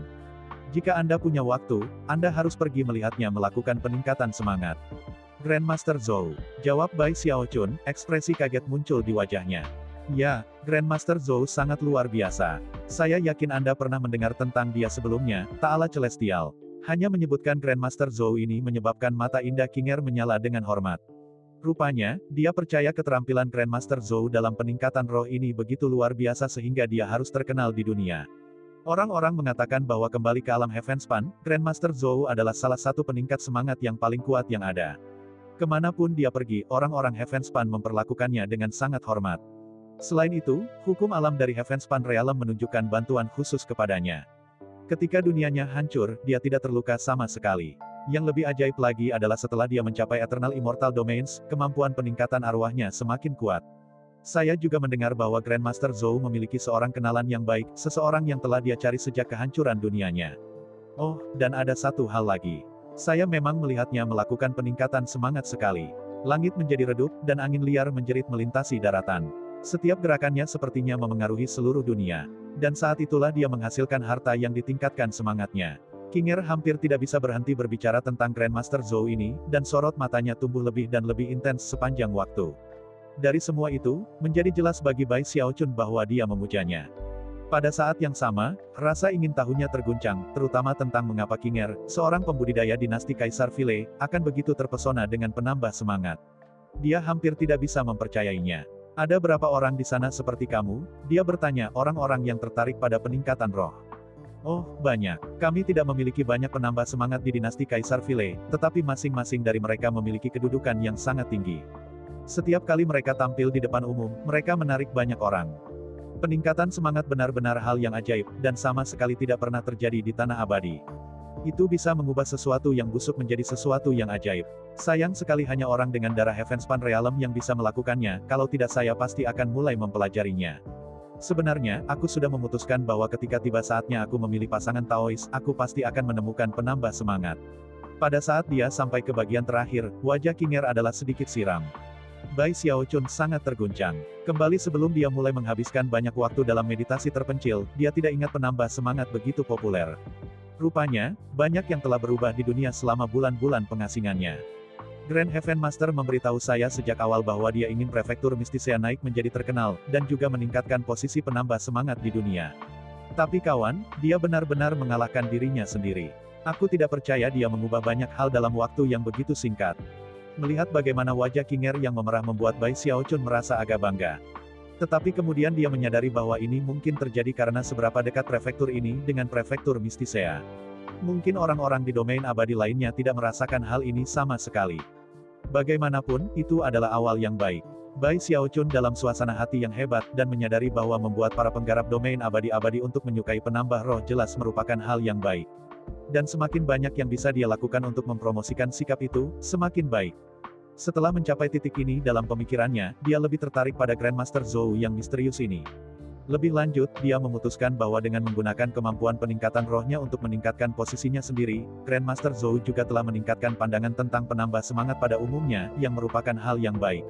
Jika Anda punya waktu, Anda harus pergi melihatnya melakukan peningkatan semangat." "Grandmaster Zhou," jawab Bai Xiaochun, ekspresi kaget muncul di wajahnya. "Ya, Grandmaster Zhou sangat luar biasa. Saya yakin Anda pernah mendengar tentang dia sebelumnya, Ta'ala Celestial." Hanya menyebutkan Grandmaster Zhou ini menyebabkan mata indah King Er menyala dengan hormat. Rupanya, dia percaya keterampilan Grandmaster Zhou dalam peningkatan roh ini begitu luar biasa sehingga dia harus terkenal di dunia. Orang-orang mengatakan bahwa kembali ke alam Heavenspan, Grandmaster Zhou adalah salah satu peningkat semangat yang paling kuat yang ada. Kemanapun dia pergi, orang-orang Heavenspan memperlakukannya dengan sangat hormat. Selain itu, hukum alam dari Heavenspan Realm menunjukkan bantuan khusus kepadanya. Ketika dunianya hancur, dia tidak terluka sama sekali. Yang lebih ajaib lagi adalah setelah dia mencapai Eternal Immortal Domains, kemampuan peningkatan arwahnya semakin kuat. Saya juga mendengar bahwa Grandmaster Zhou memiliki seorang kenalan yang baik, seseorang yang telah dia cari sejak kehancuran dunianya. Oh, dan ada satu hal lagi. Saya memang melihatnya melakukan peningkatan semangat sekali. Langit menjadi redup, dan angin liar menjerit melintasi daratan. Setiap gerakannya sepertinya memengaruhi seluruh dunia. Dan saat itulah dia menghasilkan harta yang ditingkatkan semangatnya. King Er hampir tidak bisa berhenti berbicara tentang Grandmaster Zhou ini, dan sorot matanya tumbuh lebih dan lebih intens sepanjang waktu. Dari semua itu, menjadi jelas bagi Bai Xiaochun bahwa dia memujanya. Pada saat yang sama, rasa ingin tahunya terguncang, terutama tentang mengapa King Er, seorang pembudidaya dinasti Kaisar Vile, akan begitu terpesona dengan penambah semangat. Dia hampir tidak bisa mempercayainya. Ada berapa orang di sana seperti kamu? Dia bertanya, orang-orang yang tertarik pada peningkatan roh. Oh, banyak. Kami tidak memiliki banyak penambah semangat di dinasti Kaisar Vile, tetapi masing-masing dari mereka memiliki kedudukan yang sangat tinggi. Setiap kali mereka tampil di depan umum, mereka menarik banyak orang. Peningkatan semangat benar-benar hal yang ajaib, dan sama sekali tidak pernah terjadi di tanah abadi. Itu bisa mengubah sesuatu yang busuk menjadi sesuatu yang ajaib. Sayang sekali hanya orang dengan darah Heavenspan Realm yang bisa melakukannya, kalau tidak saya pasti akan mulai mempelajarinya. Sebenarnya, aku sudah memutuskan bahwa ketika tiba saatnya aku memilih pasangan Taois, aku pasti akan menemukan penambah semangat. Pada saat dia sampai ke bagian terakhir, wajah King Er adalah sedikit siram. Bai Xiaochun sangat terguncang. Kembali sebelum dia mulai menghabiskan banyak waktu dalam meditasi terpencil, dia tidak ingat penambah semangat begitu populer. Rupanya, banyak yang telah berubah di dunia selama bulan-bulan pengasingannya. Grand Heaven Master memberitahu saya sejak awal bahwa dia ingin prefektur Mysticea naik menjadi terkenal, dan juga meningkatkan posisi penambah semangat di dunia. Tapi kawan, dia benar-benar mengalahkan dirinya sendiri. Aku tidak percaya dia mengubah banyak hal dalam waktu yang begitu singkat. Melihat bagaimana wajah King Er yang memerah membuat Bai Xiaochun merasa agak bangga. Tetapi kemudian dia menyadari bahwa ini mungkin terjadi karena seberapa dekat prefektur ini dengan prefektur Mysticea. Mungkin orang-orang di domain abadi lainnya tidak merasakan hal ini sama sekali. Bagaimanapun, itu adalah awal yang baik. Bai Xiaochun dalam suasana hati yang hebat dan menyadari bahwa membuat para penggarap domain abadi-abadi untuk menyukai penambah roh jelas merupakan hal yang baik. Dan semakin banyak yang bisa dia lakukan untuk mempromosikan sikap itu, semakin baik. Setelah mencapai titik ini dalam pemikirannya, dia lebih tertarik pada Grandmaster Zhou yang misterius ini. Lebih lanjut, dia memutuskan bahwa dengan menggunakan kemampuan peningkatan rohnya untuk meningkatkan posisinya sendiri, Grandmaster Zhou juga telah meningkatkan pandangan tentang penambah semangat pada umumnya, yang merupakan hal yang baik.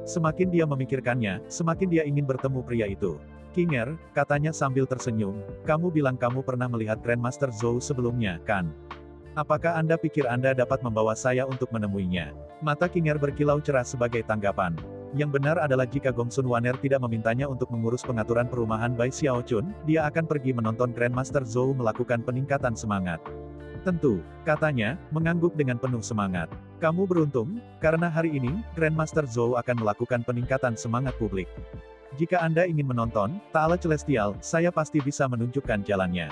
Semakin dia memikirkannya, semakin dia ingin bertemu pria itu. King Er, katanya sambil tersenyum, kamu bilang kamu pernah melihat Grandmaster Zhou sebelumnya, kan? Apakah Anda pikir Anda dapat membawa saya untuk menemuinya? Mata King Er berkilau cerah sebagai tanggapan. Yang benar adalah jika Gongsun Wan'er tidak memintanya untuk mengurus pengaturan perumahan Bai Xiaochun, dia akan pergi menonton Grandmaster Zhou melakukan peningkatan semangat. Tentu, katanya, mengangguk dengan penuh semangat. Kamu beruntung, karena hari ini, Grandmaster Zhou akan melakukan peningkatan semangat publik. Jika Anda ingin menonton, Ta'ala Celestial, saya pasti bisa menunjukkan jalannya.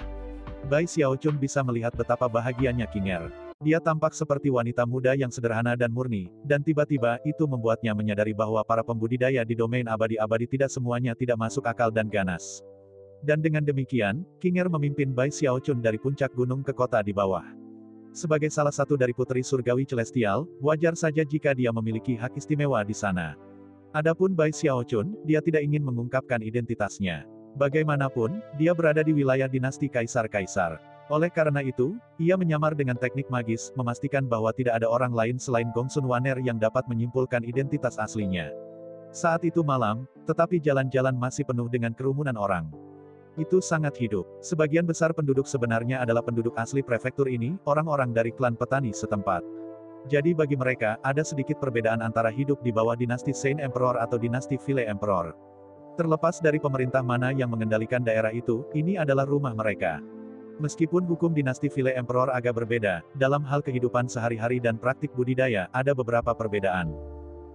Bai Xiaochun bisa melihat betapa bahagianya King Er. Dia tampak seperti wanita muda yang sederhana dan murni, dan tiba-tiba, itu membuatnya menyadari bahwa para pembudidaya di domain abadi-abadi tidak semuanya tidak masuk akal dan ganas. Dan dengan demikian, King Er memimpin Bai Xiaochun dari puncak gunung ke kota di bawah. Sebagai salah satu dari putri surgawi celestial, wajar saja jika dia memiliki hak istimewa di sana. Adapun Bai Xiaochun, dia tidak ingin mengungkapkan identitasnya. Bagaimanapun, dia berada di wilayah dinasti Kaisar-Kaisar. Oleh karena itu, ia menyamar dengan teknik magis, memastikan bahwa tidak ada orang lain selain Gongsun Wan'er yang dapat menyimpulkan identitas aslinya. Saat itu malam, tetapi jalan-jalan masih penuh dengan kerumunan orang. Itu sangat hidup. Sebagian besar penduduk sebenarnya adalah penduduk asli prefektur ini, orang-orang dari klan petani setempat. Jadi bagi mereka, ada sedikit perbedaan antara hidup di bawah dinasti Saint Emperor atau dinasti Vile Emperor. Terlepas dari pemerintah mana yang mengendalikan daerah itu, ini adalah rumah mereka. Meskipun hukum dinasti Vile Emperor agak berbeda, dalam hal kehidupan sehari-hari dan praktik budidaya, ada beberapa perbedaan.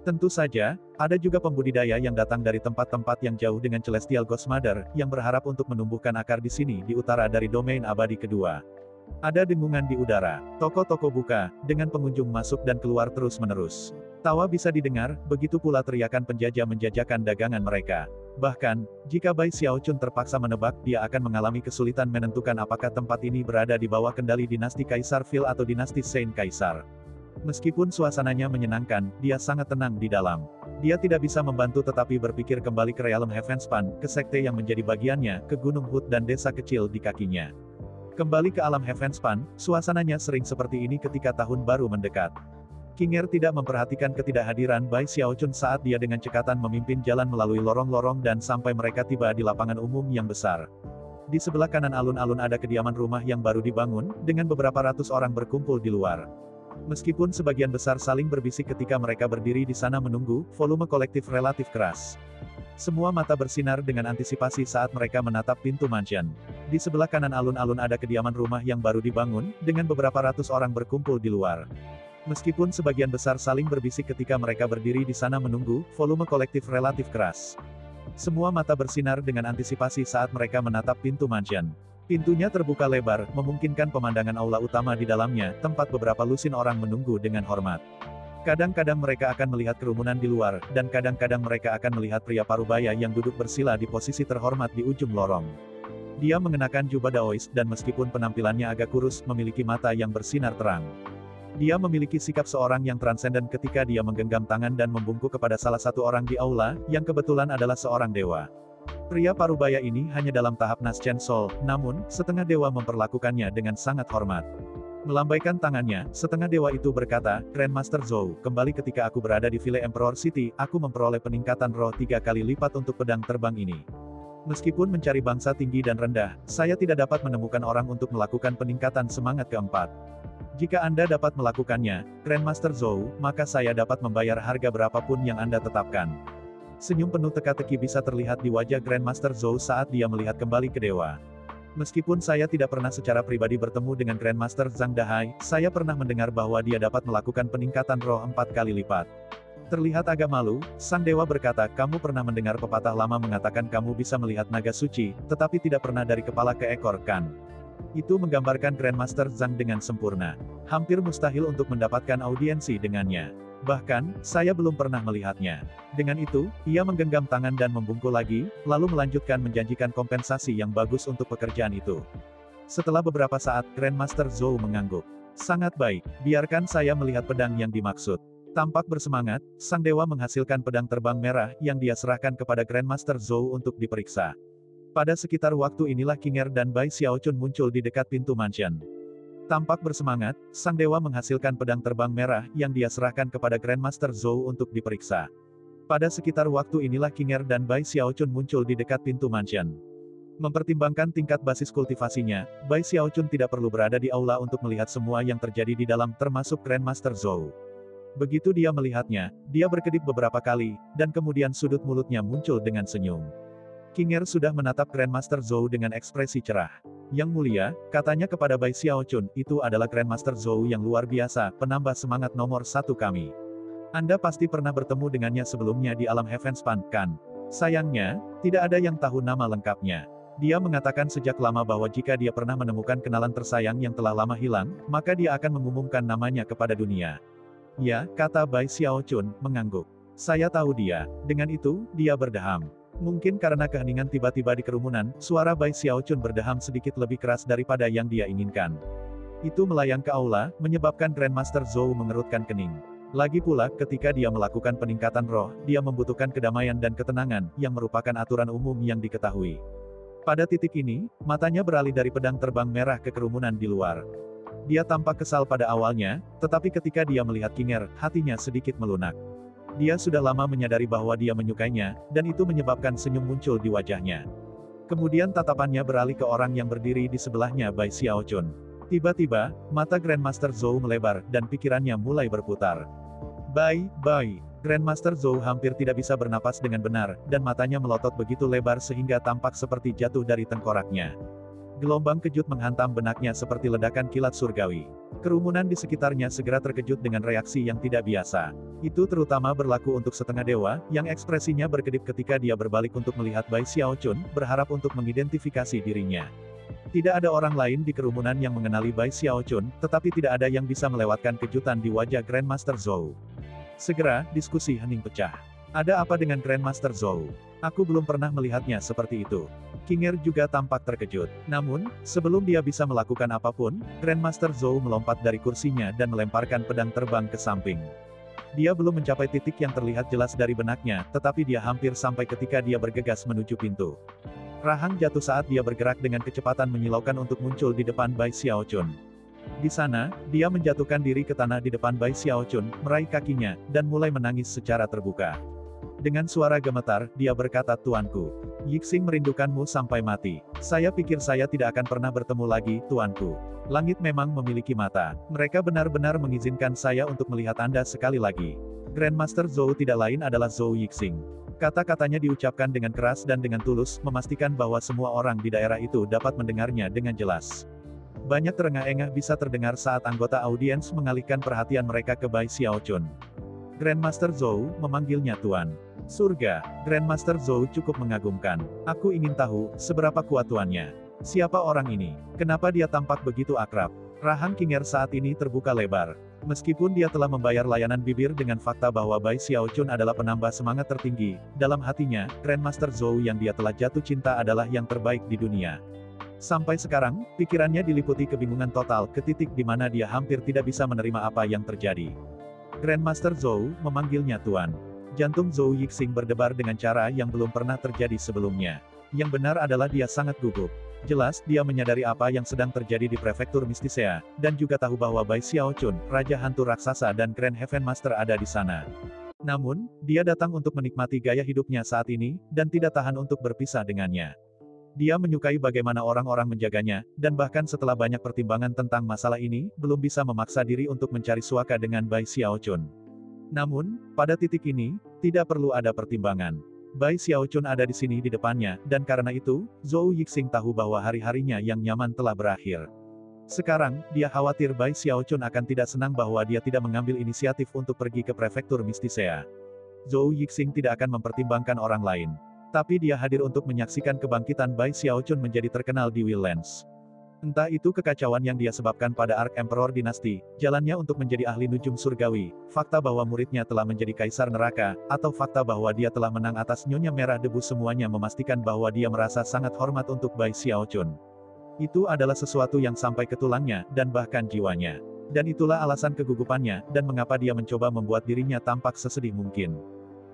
Tentu saja, ada juga pembudidaya yang datang dari tempat-tempat yang jauh dengan Celestial Ghost Mother, yang berharap untuk menumbuhkan akar di sini di utara dari domain abadi kedua. Ada dengungan di udara, toko-toko buka, dengan pengunjung masuk dan keluar terus-menerus. Tawa bisa didengar, begitu pula teriakan penjajah menjajakan dagangan mereka. Bahkan, jika Bai Xiaochun terpaksa menebak, dia akan mengalami kesulitan menentukan apakah tempat ini berada di bawah kendali dinasti Kaisar Vile atau dinasti Saint Kaisar. Meskipun suasananya menyenangkan, dia sangat tenang di dalam. Dia tidak bisa membantu tetapi berpikir kembali ke Realm Heavenspan, ke sekte yang menjadi bagiannya, ke Gunung Hut dan desa kecil di kakinya. Kembali ke alam Heavenspan, suasananya sering seperti ini ketika tahun baru mendekat. King Er tidak memperhatikan ketidakhadiran Bai Xiaochun saat dia dengan cekatan memimpin jalan melalui lorong-lorong dan sampai mereka tiba di lapangan umum yang besar. Di sebelah kanan alun-alun ada kediaman rumah yang baru dibangun, dengan beberapa ratus orang berkumpul di luar. Meskipun sebagian besar saling berbisik ketika mereka berdiri di sana menunggu, volume kolektif relatif keras. Semua mata bersinar dengan antisipasi saat mereka menatap pintu mansion. Di sebelah kanan alun-alun ada kediaman rumah yang baru dibangun, dengan beberapa ratus orang berkumpul di luar. Meskipun sebagian besar saling berbisik ketika mereka berdiri di sana menunggu, volume kolektif relatif keras. Semua mata bersinar dengan antisipasi saat mereka menatap pintu mansion. Pintunya terbuka lebar, memungkinkan pemandangan aula utama di dalamnya, tempat beberapa lusin orang menunggu dengan hormat. Kadang-kadang mereka akan melihat kerumunan di luar, dan kadang-kadang mereka akan melihat pria parubaya yang duduk bersila di posisi terhormat di ujung lorong. Dia mengenakan jubah daois, dan meskipun penampilannya agak kurus, memiliki mata yang bersinar terang. Dia memiliki sikap seorang yang transenden ketika dia menggenggam tangan dan membungkuk kepada salah satu orang di aula, yang kebetulan adalah seorang dewa. Pria parubaya ini hanya dalam tahap Naschen Soul, namun, setengah dewa memperlakukannya dengan sangat hormat. Melambaikan tangannya, setengah dewa itu berkata, Grandmaster Zhou, kembali ketika aku berada di Ville Emperor City, aku memperoleh peningkatan roh 3 kali lipat untuk pedang terbang ini. Meskipun mencari bangsa tinggi dan rendah, saya tidak dapat menemukan orang untuk melakukan peningkatan semangat keempat. Jika Anda dapat melakukannya, Grandmaster Zhou, maka saya dapat membayar harga berapapun yang Anda tetapkan. Senyum penuh teka-teki bisa terlihat di wajah Grandmaster Zhou saat dia melihat kembali ke dewa. Meskipun saya tidak pernah secara pribadi bertemu dengan Grandmaster Zhang Dahai, saya pernah mendengar bahwa dia dapat melakukan peningkatan roh 4 kali lipat. Terlihat agak malu, sang dewa berkata, kamu pernah mendengar pepatah lama mengatakan kamu bisa melihat naga suci, tetapi tidak pernah dari kepala ke ekor, kan? Itu menggambarkan Grandmaster Zhang dengan sempurna. Hampir mustahil untuk mendapatkan audiensi dengannya. Bahkan, saya belum pernah melihatnya. Dengan itu, ia menggenggam tangan dan membungkuk lagi, lalu melanjutkan menjanjikan kompensasi yang bagus untuk pekerjaan itu. Setelah beberapa saat, Grandmaster Zhou mengangguk. Sangat baik, biarkan saya melihat pedang yang dimaksud. Tampak bersemangat, sang dewa menghasilkan pedang terbang merah yang dia serahkan kepada Grandmaster Zhou untuk diperiksa. Pada sekitar waktu inilah King Er dan Bai Xiaochun muncul di dekat pintu mansion. Tampak bersemangat, sang dewa menghasilkan pedang terbang merah yang dia serahkan kepada Grandmaster Zhou untuk diperiksa. Pada sekitar waktu inilah King Er dan Bai Xiaochun muncul di dekat pintu mansion. Mempertimbangkan tingkat basis kultivasinya, Bai Xiaochun tidak perlu berada di aula untuk melihat semua yang terjadi di dalam, termasuk Grandmaster Zhou. Begitu dia melihatnya, dia berkedip beberapa kali, dan kemudian sudut mulutnya muncul dengan senyum. King Er sudah menatap Grandmaster Zhou dengan ekspresi cerah. Yang mulia, katanya kepada Bai Xiaochun, itu adalah Grandmaster Zhou yang luar biasa, penambah semangat nomor 1 kami. Anda pasti pernah bertemu dengannya sebelumnya di alam Heavenspan, kan? Sayangnya, tidak ada yang tahu nama lengkapnya. Dia mengatakan sejak lama bahwa jika dia pernah menemukan kenalan tersayang yang telah lama hilang, maka dia akan mengumumkan namanya kepada dunia. Ya, kata Bai Xiaochun, mengangguk. Saya tahu dia. Dengan itu, dia berdeham. Mungkin karena keheningan tiba-tiba di kerumunan, suara Bai Xiaochun berdeham sedikit lebih keras daripada yang dia inginkan. Itu melayang ke aula, menyebabkan Grandmaster Zhou mengerutkan kening. Lagi pula, ketika dia melakukan peningkatan roh, dia membutuhkan kedamaian dan ketenangan, yang merupakan aturan umum yang diketahui. Pada titik ini, matanya beralih dari pedang terbang merah ke kerumunan di luar. Dia tampak kesal pada awalnya, tetapi ketika dia melihat King Er, hatinya sedikit melunak. Dia sudah lama menyadari bahwa dia menyukainya, dan itu menyebabkan senyum muncul di wajahnya. Kemudian tatapannya beralih ke orang yang berdiri di sebelahnya, Bai Xiaochun. Tiba-tiba, mata Grandmaster Zhou melebar, dan pikirannya mulai berputar. Bai. Grandmaster Zhou hampir tidak bisa bernapas dengan benar, dan matanya melotot begitu lebar sehingga tampak seperti jatuh dari tengkoraknya. Gelombang kejut menghantam benaknya seperti ledakan kilat surgawi. Kerumunan di sekitarnya segera terkejut dengan reaksi yang tidak biasa. Itu terutama berlaku untuk setengah dewa, yang ekspresinya berkedip ketika dia berbalik untuk melihat Bai Xiaochun, berharap untuk mengidentifikasi dirinya. Tidak ada orang lain di kerumunan yang mengenali Bai Xiaochun, tetapi tidak ada yang bisa melewatkan kejutan di wajah Grandmaster Zhou. Segera, diskusi hening pecah. Ada apa dengan Grandmaster Zhou? Aku belum pernah melihatnya seperti itu. King Er juga tampak terkejut. Namun, sebelum dia bisa melakukan apapun, Grandmaster Zhou melompat dari kursinya dan melemparkan pedang terbang ke samping. Dia belum mencapai titik yang terlihat jelas dari benaknya, tetapi dia hampir sampai ketika dia bergegas menuju pintu. Rahang jatuh saat dia bergerak dengan kecepatan menyilaukan untuk muncul di depan Bai Xiaochun. Di sana, dia menjatuhkan diri ke tanah di depan Bai Xiaochun, meraih kakinya, dan mulai menangis secara terbuka. Dengan suara gemetar, dia berkata, Tuanku, Yixing merindukanmu sampai mati. Saya pikir saya tidak akan pernah bertemu lagi, Tuanku. Langit memang memiliki mata. Mereka benar-benar mengizinkan saya untuk melihat Anda sekali lagi. Grandmaster Zhou tidak lain adalah Zhou Yixing. Kata-katanya diucapkan dengan keras dan dengan tulus, memastikan bahwa semua orang di daerah itu dapat mendengarnya dengan jelas. Banyak terengah-engah bisa terdengar saat anggota audiens mengalihkan perhatian mereka ke Bai Xiaochun. Grandmaster Zhou memanggilnya Tuan. Surga, Grandmaster Zhou cukup mengagumkan. Aku ingin tahu, seberapa kuat tuannya. Siapa orang ini? Kenapa dia tampak begitu akrab? Rahang Kinger saat ini terbuka lebar. Meskipun dia telah membayar layanan bibir dengan fakta bahwa Bai Xiaochun adalah penambah semangat tertinggi, dalam hatinya, Grandmaster Zhou yang dia telah jatuh cinta adalah yang terbaik di dunia. Sampai sekarang, pikirannya diliputi kebingungan total ke titik di mana dia hampir tidak bisa menerima apa yang terjadi. Grandmaster Zhou memanggilnya Tuan. Jantung Zhou Yixing berdebar dengan cara yang belum pernah terjadi sebelumnya. Yang benar adalah dia sangat gugup. Jelas, dia menyadari apa yang sedang terjadi di prefektur Mistisea, dan juga tahu bahwa Bai Xiaochun, Raja Hantu Raksasa dan Grand Heaven Master ada di sana. Namun, dia datang untuk menikmati gaya hidupnya saat ini, dan tidak tahan untuk berpisah dengannya. Dia menyukai bagaimana orang-orang menjaganya, dan bahkan setelah banyak pertimbangan tentang masalah ini, belum bisa memaksa diri untuk mencari suaka dengan Bai Xiaochun. Namun, pada titik ini, tidak perlu ada pertimbangan. Bai Xiaochun ada di sini di depannya, dan karena itu, Zhou Yixing tahu bahwa hari-harinya yang nyaman telah berakhir. Sekarang, dia khawatir Bai Xiaochun akan tidak senang bahwa dia tidak mengambil inisiatif untuk pergi ke prefektur Mistisea. Zhou Yixing tidak akan mempertimbangkan orang lain. Tapi dia hadir untuk menyaksikan kebangkitan Bai Xiaochun menjadi terkenal di Wildlands. Entah itu kekacauan yang dia sebabkan pada Ark Emperor Dinasti, jalannya untuk menjadi ahli nujum surgawi, fakta bahwa muridnya telah menjadi kaisar neraka, atau fakta bahwa dia telah menang atas Nyonya Merah Debu, semuanya memastikan bahwa dia merasa sangat hormat untuk Bai Xiaochun. Itu adalah sesuatu yang sampai ke tulangnya, dan bahkan jiwanya. Dan itulah alasan kegugupannya, dan mengapa dia mencoba membuat dirinya tampak sesedih mungkin.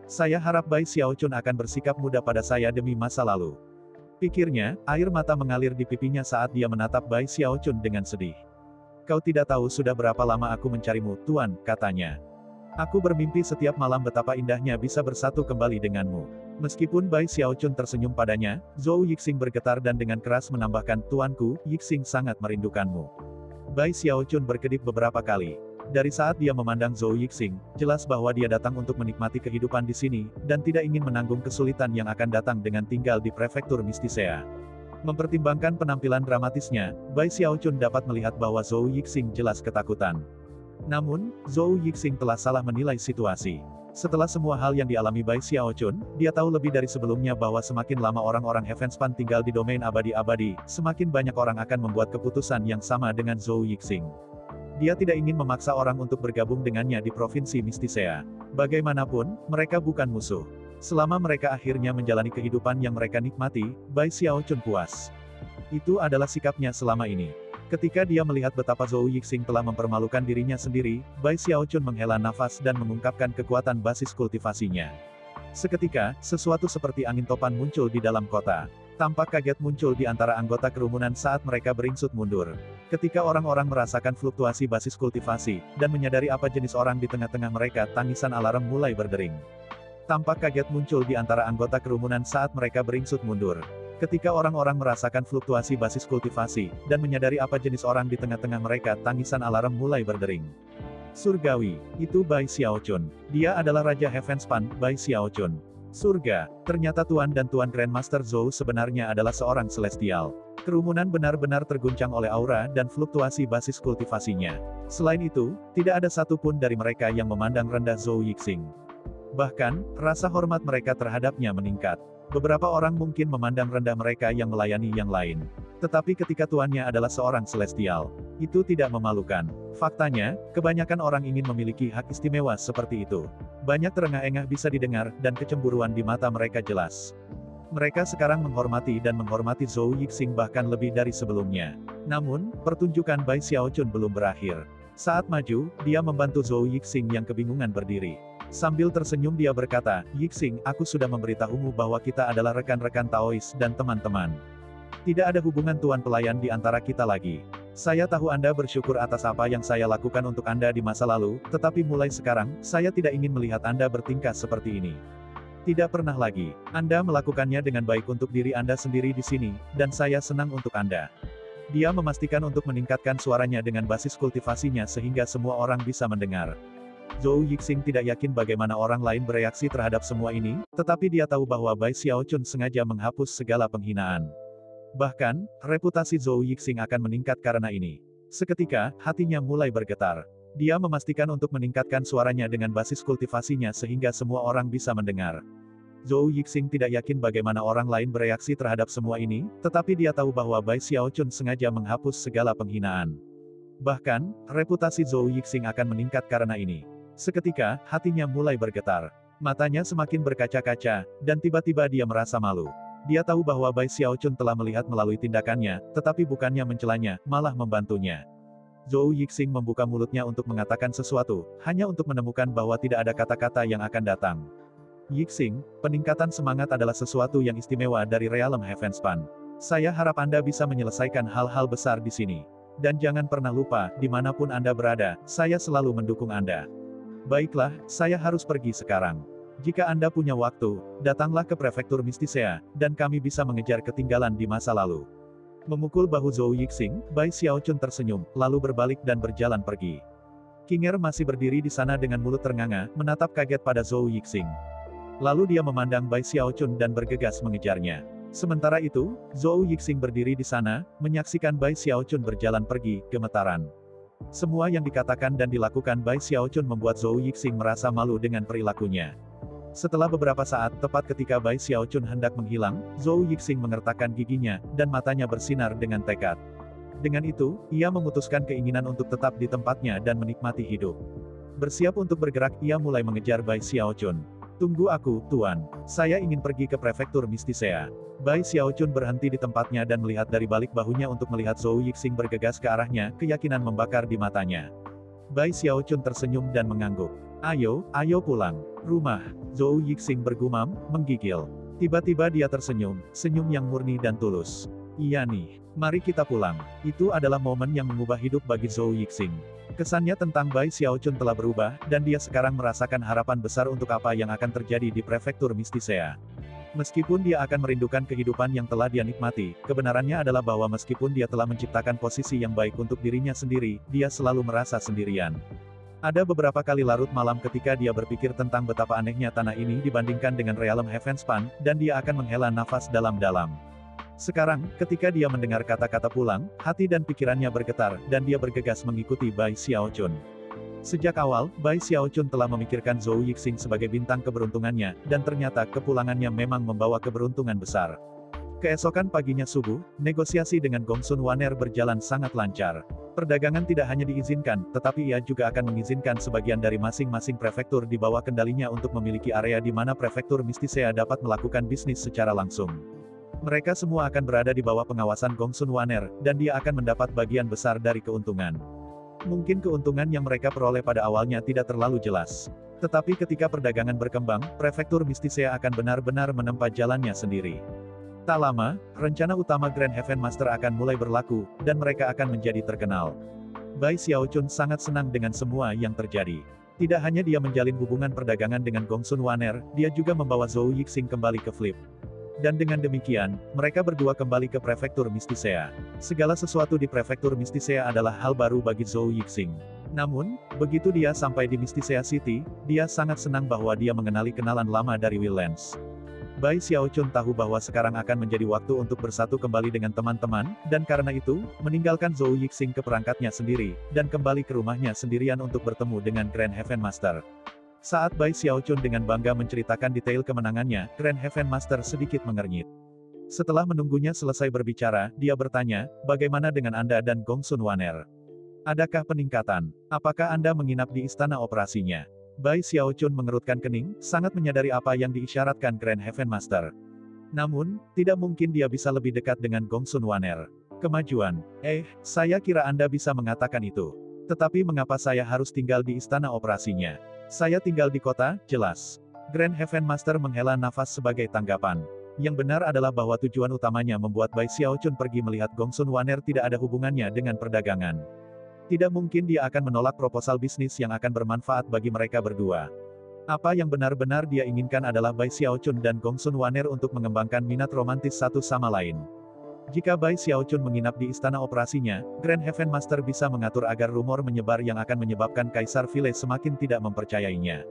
Saya harap Bai Xiaochun akan bersikap mudah pada saya demi masa lalu. Pikirnya, air mata mengalir di pipinya saat dia menatap Bai Xiaochun dengan sedih. Kau tidak tahu sudah berapa lama aku mencarimu, Tuan, katanya. Aku bermimpi setiap malam betapa indahnya bisa bersatu kembali denganmu. Meskipun Bai Xiaochun tersenyum padanya, Zhou Yixing bergetar dan dengan keras menambahkan, Tuanku, Yixing sangat merindukanmu. Bai Xiaochun berkedip beberapa kali. Dari saat dia memandang Zhou Yixing, jelas bahwa dia datang untuk menikmati kehidupan di sini, dan tidak ingin menanggung kesulitan yang akan datang dengan tinggal di prefektur Mistisea. Mempertimbangkan penampilan dramatisnya, Bai Xiaochun dapat melihat bahwa Zhou Yixing jelas ketakutan. Namun, Zhou Yixing telah salah menilai situasi. Setelah semua hal yang dialami Bai Xiaochun, dia tahu lebih dari sebelumnya bahwa semakin lama orang-orang Heavenspan tinggal di domain abadi-abadi, semakin banyak orang akan membuat keputusan yang sama dengan Zhou Yixing. Dia tidak ingin memaksa orang untuk bergabung dengannya di provinsi Mistisea. Bagaimanapun, mereka bukan musuh. Selama mereka akhirnya menjalani kehidupan yang mereka nikmati, Bai Xiaochun puas. Itu adalah sikapnya selama ini. Ketika dia melihat betapa Zhou Yixing telah mempermalukan dirinya sendiri, Bai Xiaochun menghela nafas dan mengungkapkan kekuatan basis kultivasinya. Seketika, sesuatu seperti angin topan muncul di dalam kota. Tampak kaget muncul di antara anggota kerumunan saat mereka beringsut mundur. Ketika orang-orang merasakan fluktuasi basis kultivasi, dan menyadari apa jenis orang di tengah-tengah mereka, tangisan alarm mulai berdering. Tampak kaget muncul di antara anggota kerumunan saat mereka beringsut mundur. Ketika orang-orang merasakan fluktuasi basis kultivasi, dan menyadari apa jenis orang di tengah-tengah mereka, tangisan alarm mulai berdering. Surgawi, itu Bai Xiaochun. Dia adalah Raja Heavenspan, Bai Xiaochun. Surga, ternyata Tuan dan Tuan Grandmaster Zhou sebenarnya adalah seorang celestial. Kerumunan benar-benar terguncang oleh aura dan fluktuasi basis kultivasinya. Selain itu, tidak ada satupun dari mereka yang memandang rendah Zhou Yixing. Bahkan, rasa hormat mereka terhadapnya meningkat. Beberapa orang mungkin memandang rendah mereka yang melayani yang lain. Tetapi ketika tuannya adalah seorang celestial, itu tidak memalukan. Faktanya, kebanyakan orang ingin memiliki hak istimewa seperti itu. Banyak terengah-engah bisa didengar, dan kecemburuan di mata mereka jelas. Mereka sekarang menghormati dan menghormati Zhou Yixing bahkan lebih dari sebelumnya. Namun, pertunjukan Bai Xiaochun belum berakhir. Saat maju, dia membantu Zhou Yixing yang kebingungan berdiri. Sambil tersenyum dia berkata, Yixing, aku sudah memberitahumu bahwa kita adalah rekan-rekan Taois dan teman-teman. Tidak ada hubungan tuan pelayan di antara kita lagi. Saya tahu Anda bersyukur atas apa yang saya lakukan untuk Anda di masa lalu, tetapi mulai sekarang, saya tidak ingin melihat Anda bertingkah seperti ini. Tidak pernah lagi. Anda melakukannya dengan baik untuk diri Anda sendiri di sini, dan saya senang untuk Anda. Dia memastikan untuk meningkatkan suaranya dengan basis kultivasinya sehingga semua orang bisa mendengar. Zhou Yixing tidak yakin bagaimana orang lain bereaksi terhadap semua ini, tetapi dia tahu bahwa Bai Xiaochun sengaja menghapus segala penghinaan. Bahkan, reputasi Zhou Yixing akan meningkat karena ini. Seketika, hatinya mulai bergetar. Dia memastikan untuk meningkatkan suaranya dengan basis kultivasinya sehingga semua orang bisa mendengar. Zhou Yixing tidak yakin bagaimana orang lain bereaksi terhadap semua ini, tetapi dia tahu bahwa Bai Xiaochun sengaja menghapus segala penghinaan. Bahkan, reputasi Zhou Yixing akan meningkat karena ini. Seketika, hatinya mulai bergetar. Matanya semakin berkaca-kaca, dan tiba-tiba dia merasa malu. Dia tahu bahwa Bai Xiaochun telah melihat melalui tindakannya, tetapi bukannya mencelanya, malah membantunya. Zhou Yixing membuka mulutnya untuk mengatakan sesuatu, hanya untuk menemukan bahwa tidak ada kata-kata yang akan datang. Yixing, peningkatan semangat adalah sesuatu yang istimewa dari Realm Heavenspan. Saya harap Anda bisa menyelesaikan hal-hal besar di sini. Dan jangan pernah lupa, dimanapun Anda berada, saya selalu mendukung Anda. Baiklah, saya harus pergi sekarang. Jika Anda punya waktu, datanglah ke Prefektur Mistisea, dan kami bisa mengejar ketinggalan di masa lalu. Memukul bahu Zhou Yixing, Bai Xiaochun tersenyum, lalu berbalik dan berjalan pergi. King Er masih berdiri di sana dengan mulut ternganga, menatap kaget pada Zhou Yixing. Lalu dia memandang Bai Xiaochun dan bergegas mengejarnya. Sementara itu, Zhou Yixing berdiri di sana, menyaksikan Bai Xiaochun berjalan pergi, gemetaran. Semua yang dikatakan dan dilakukan Bai Xiaochun membuat Zhou Yixing merasa malu dengan perilakunya. Setelah beberapa saat, tepat ketika Bai Xiaochun hendak menghilang, Zhou Yixing mengertakkan giginya, dan matanya bersinar dengan tekad. Dengan itu, ia memutuskan keinginan untuk tetap di tempatnya dan menikmati hidup. Bersiap untuk bergerak, ia mulai mengejar Bai Xiaochun. Tunggu aku, Tuan. Saya ingin pergi ke Prefektur Mistisea. Bai Xiaochun berhenti di tempatnya dan melihat dari balik bahunya untuk melihat Zhou Yixing bergegas ke arahnya, keyakinan membakar di matanya. Bai Xiaochun tersenyum dan mengangguk. Ayo pulang. Rumah. Zhou Yixing bergumam, menggigil. Tiba-tiba dia tersenyum, senyum yang murni dan tulus. Iya nih, mari kita pulang. Itu adalah momen yang mengubah hidup bagi Zhou Yixing. Kesannya tentang Bai Xiaochun telah berubah, dan dia sekarang merasakan harapan besar untuk apa yang akan terjadi di Prefektur Mistisea. Meskipun dia akan merindukan kehidupan yang telah dia nikmati, kebenarannya adalah bahwa meskipun dia telah menciptakan posisi yang baik untuk dirinya sendiri, dia selalu merasa sendirian. Ada beberapa kali larut malam ketika dia berpikir tentang betapa anehnya tanah ini dibandingkan dengan Realm Heavenspan, dan dia akan menghela nafas dalam-dalam. Sekarang, ketika dia mendengar kata-kata pulang, hati dan pikirannya bergetar, dan dia bergegas mengikuti Bai Xiaochun. Sejak awal, Bai Xiaochun telah memikirkan Zhou Yixing sebagai bintang keberuntungannya, dan ternyata kepulangannya memang membawa keberuntungan besar. Keesokan paginya subuh, negosiasi dengan Gongsun Waner berjalan sangat lancar. Perdagangan tidak hanya diizinkan, tetapi ia juga akan mengizinkan sebagian dari masing-masing prefektur di bawah kendalinya untuk memiliki area di mana Prefektur Mistisea dapat melakukan bisnis secara langsung. Mereka semua akan berada di bawah pengawasan Gongsun Waner, dan dia akan mendapat bagian besar dari keuntungan. Mungkin keuntungan yang mereka peroleh pada awalnya tidak terlalu jelas. Tetapi ketika perdagangan berkembang, Prefektur Mistisea akan benar-benar menempa jalannya sendiri. Tak lama, rencana utama Grand Heaven Master akan mulai berlaku, dan mereka akan menjadi terkenal. Bai Xiaochun sangat senang dengan semua yang terjadi. Tidak hanya dia menjalin hubungan perdagangan dengan Gongsun Waner, dia juga membawa Zhou Yixing kembali ke Flip. Dan dengan demikian, mereka berdua kembali ke Prefektur Mistisea. Segala sesuatu di Prefektur Mistisea adalah hal baru bagi Zhou Yixing. Namun, begitu dia sampai di Mistisea City, dia sangat senang bahwa dia mengenali kenalan lama dari Will Lens. Bai Xiaochun tahu bahwa sekarang akan menjadi waktu untuk bersatu kembali dengan teman-teman, dan karena itu, meninggalkan Zhou Yixing ke perangkatnya sendiri, dan kembali ke rumahnya sendirian untuk bertemu dengan Grand Heaven Master. Saat Bai Xiaochun dengan bangga menceritakan detail kemenangannya, Grand Heaven Master sedikit mengernyit. Setelah menunggunya selesai berbicara, dia bertanya, bagaimana dengan Anda dan Gongsun Waner? Adakah peningkatan? Apakah Anda menginap di istana operasinya? Bai Xiaochun mengerutkan kening, sangat menyadari apa yang diisyaratkan Grand Heaven Master. Namun, tidak mungkin dia bisa lebih dekat dengan Gongsun Waner. Kemajuan. Saya kira Anda bisa mengatakan itu. Tetapi mengapa saya harus tinggal di istana operasinya? Saya tinggal di kota, jelas. Grand Heaven Master menghela nafas sebagai tanggapan. Yang benar adalah bahwa tujuan utamanya membuat Bai Xiaochun pergi melihat Gongsun Waner tidak ada hubungannya dengan perdagangan. Tidak mungkin dia akan menolak proposal bisnis yang akan bermanfaat bagi mereka berdua. Apa yang benar-benar dia inginkan adalah Bai Xiaochun dan Gongsun Waner untuk mengembangkan minat romantis satu sama lain. Jika Bai Xiaochun menginap di istana operasinya, Grand Heaven Master bisa mengatur agar rumor menyebar yang akan menyebabkan Kaisar Vile semakin tidak mempercayainya.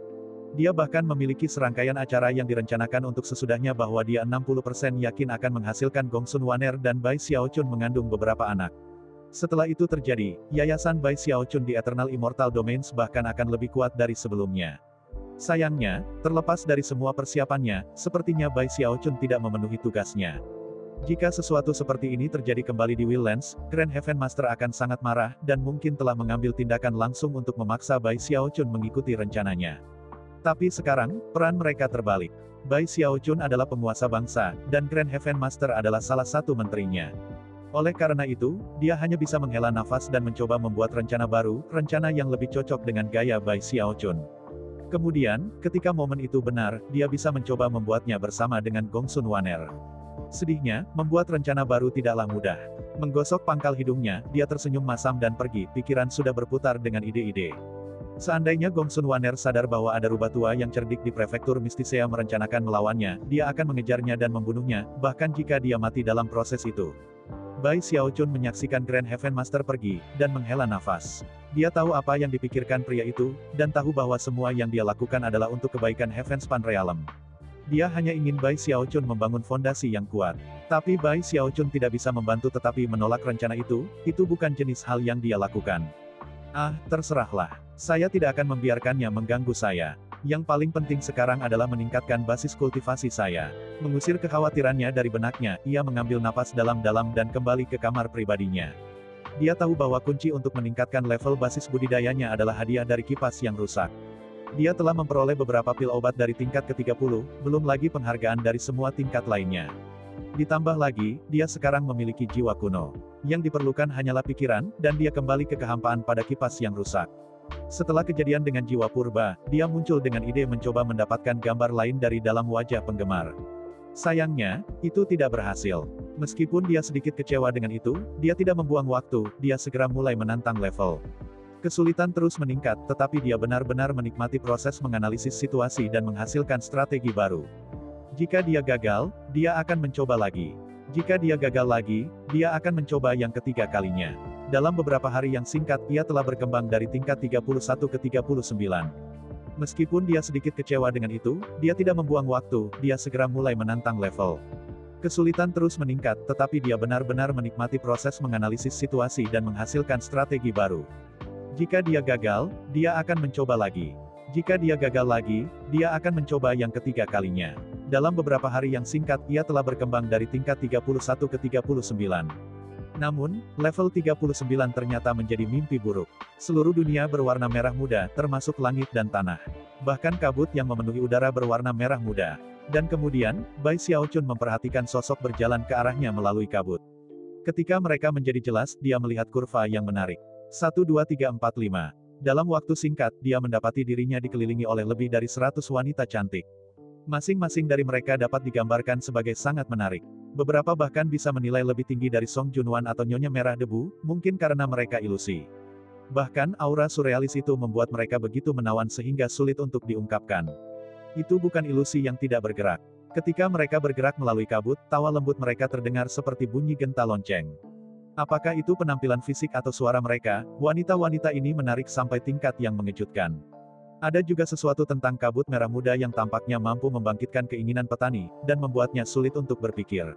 Dia bahkan memiliki serangkaian acara yang direncanakan untuk sesudahnya bahwa dia 60% yakin akan menghasilkan Gongsun Wanner dan Bai Xiaochun mengandung beberapa anak. Setelah itu terjadi, yayasan Bai Xiaochun di Eternal Immortal Domains bahkan akan lebih kuat dari sebelumnya. Sayangnya, terlepas dari semua persiapannya, sepertinya Bai Xiaochun tidak memenuhi tugasnya. Jika sesuatu seperti ini terjadi kembali di Willlands, Grand Heaven Master akan sangat marah, dan mungkin telah mengambil tindakan langsung untuk memaksa Bai Xiaochun mengikuti rencananya. Tapi sekarang, peran mereka terbalik. Bai Xiaochun adalah penguasa bangsa, dan Grand Heaven Master adalah salah satu menterinya. Oleh karena itu, dia hanya bisa menghela nafas dan mencoba membuat rencana baru, rencana yang lebih cocok dengan gaya Bai Xiaochun. Kemudian, ketika momen itu benar, dia bisa mencoba membuatnya bersama dengan Gongsun Wanner. Sedihnya, membuat rencana baru tidaklah mudah. Menggosok pangkal hidungnya, dia tersenyum masam dan pergi, pikiran sudah berputar dengan ide-ide. Seandainya Gongsun Wanner sadar bahwa ada rubah tua yang cerdik di prefektur Mysticea merencanakan melawannya, dia akan mengejarnya dan membunuhnya, bahkan jika dia mati dalam proses itu. Bai Xiaochun menyaksikan Grand Heaven Master pergi, dan menghela nafas. Dia tahu apa yang dipikirkan pria itu, dan tahu bahwa semua yang dia lakukan adalah untuk kebaikan Heavenspan Realm. Dia hanya ingin Bai Xiaochun membangun fondasi yang kuat. Tapi Bai Xiaochun tidak bisa membantu tetapi menolak rencana itu bukan jenis hal yang dia lakukan. Ah, terserahlah. Saya tidak akan membiarkannya mengganggu saya. Yang paling penting sekarang adalah meningkatkan basis kultivasi saya. Mengusir kekhawatirannya dari benaknya, ia mengambil napas dalam-dalam dan kembali ke kamar pribadinya. Dia tahu bahwa kunci untuk meningkatkan level basis budidayanya adalah hadiah dari kipas yang rusak. Dia telah memperoleh beberapa pil obat dari tingkat ke-30, belum lagi penghargaan dari semua tingkat lainnya. Ditambah lagi, dia sekarang memiliki jiwa kuno. Yang diperlukan hanyalah pikiran, dan dia kembali ke kehampaan pada kipas yang rusak. Setelah kejadian dengan jiwa purba, dia muncul dengan ide mencoba mendapatkan gambar lain dari dalam wajah penggemar. Sayangnya, itu tidak berhasil. Meskipun dia sedikit kecewa dengan itu, dia tidak membuang waktu, dia segera mulai menantang level. Kesulitan terus meningkat, tetapi dia benar-benar menikmati proses menganalisis situasi dan menghasilkan strategi baru. Jika dia gagal, dia akan mencoba lagi. Jika dia gagal lagi, dia akan mencoba yang ketiga kalinya. Dalam beberapa hari yang singkat, ia telah berkembang dari tingkat 31 ke 39. Meskipun dia sedikit kecewa dengan itu, dia tidak membuang waktu, dia segera mulai menantang level. Kesulitan terus meningkat, tetapi dia benar-benar menikmati proses menganalisis situasi dan menghasilkan strategi baru. Jika dia gagal, dia akan mencoba lagi. Jika dia gagal lagi, dia akan mencoba yang ketiga kalinya. Dalam beberapa hari yang singkat, ia telah berkembang dari tingkat 31 ke 39. Namun, level 39 ternyata menjadi mimpi buruk. Seluruh dunia berwarna merah muda, termasuk langit dan tanah. Bahkan kabut yang memenuhi udara berwarna merah muda. Dan kemudian, Bai Xiaochun memperhatikan sosok berjalan ke arahnya melalui kabut. Ketika mereka menjadi jelas, dia melihat kurva yang menarik. 1, 2, 3, 4, 5. Dalam waktu singkat, dia mendapati dirinya dikelilingi oleh lebih dari 100 wanita cantik. Masing-masing dari mereka dapat digambarkan sebagai sangat menarik. Beberapa bahkan bisa menilai lebih tinggi dari Song Junwan atau Nyonya Merah Debu, mungkin karena mereka ilusi. Bahkan aura surrealis itu membuat mereka begitu menawan sehingga sulit untuk diungkapkan. Itu bukan ilusi yang tidak bergerak. Ketika mereka bergerak melalui kabut, tawa lembut mereka terdengar seperti bunyi genta lonceng. Apakah itu penampilan fisik atau suara mereka? Wanita-wanita ini menarik sampai tingkat yang mengejutkan. Ada juga sesuatu tentang kabut merah muda yang tampaknya mampu membangkitkan keinginan petani, dan membuatnya sulit untuk berpikir.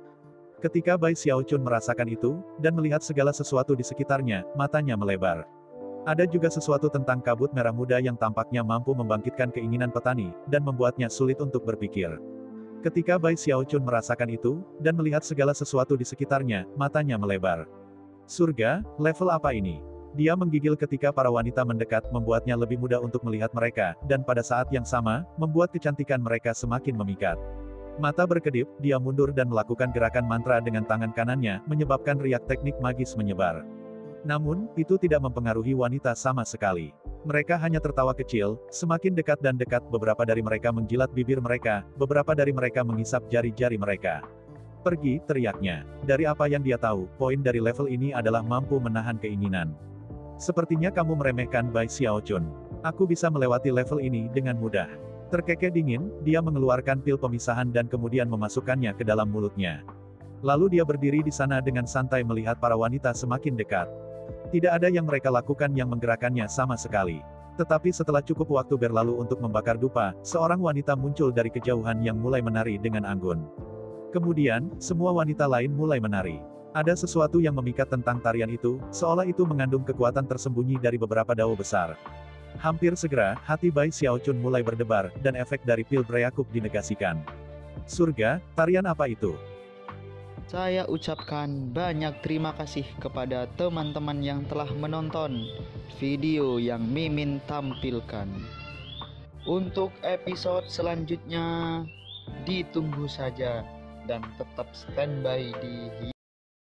Ketika Bai Xiaochun merasakan itu, dan melihat segala sesuatu di sekitarnya, matanya melebar. Ada juga sesuatu tentang kabut merah muda yang tampaknya mampu membangkitkan keinginan petani, dan membuatnya sulit untuk berpikir. Ketika Bai Xiaochun merasakan itu, dan melihat segala sesuatu di sekitarnya, matanya melebar. Surga, level apa ini? Dia menggigil ketika para wanita mendekat, membuatnya lebih mudah untuk melihat mereka, dan pada saat yang sama, membuat kecantikan mereka semakin memikat. Mata berkedip, dia mundur dan melakukan gerakan mantra dengan tangan kanannya, menyebabkan riak teknik magis menyebar. Namun, itu tidak mempengaruhi wanita sama sekali. Mereka hanya tertawa kecil, semakin dekat dan dekat, beberapa dari mereka menjilat bibir mereka, beberapa dari mereka mengisap jari-jari mereka. Pergi, teriaknya. Dari apa yang dia tahu, poin dari level ini adalah mampu menahan keinginan. Sepertinya kamu meremehkan Bai Xiaochun. Aku bisa melewati level ini dengan mudah. Terkekeh dingin, dia mengeluarkan pil pemisahan dan kemudian memasukkannya ke dalam mulutnya. Lalu dia berdiri di sana dengan santai melihat para wanita semakin dekat. Tidak ada yang mereka lakukan yang menggerakkannya sama sekali. Tetapi setelah cukup waktu berlalu untuk membakar dupa, seorang wanita muncul dari kejauhan yang mulai menari dengan anggun. Kemudian, semua wanita lain mulai menari. Ada sesuatu yang memikat tentang tarian itu, seolah itu mengandung kekuatan tersembunyi dari beberapa dao besar. Hampir segera, hati Bai Xiaochun mulai berdebar, dan efek dari pil Breakuk dinegasikan. Surga, tarian apa itu? Saya ucapkan banyak terima kasih kepada teman-teman yang telah menonton video yang Mimin tampilkan. Untuk episode selanjutnya, ditunggu saja dan tetap standby di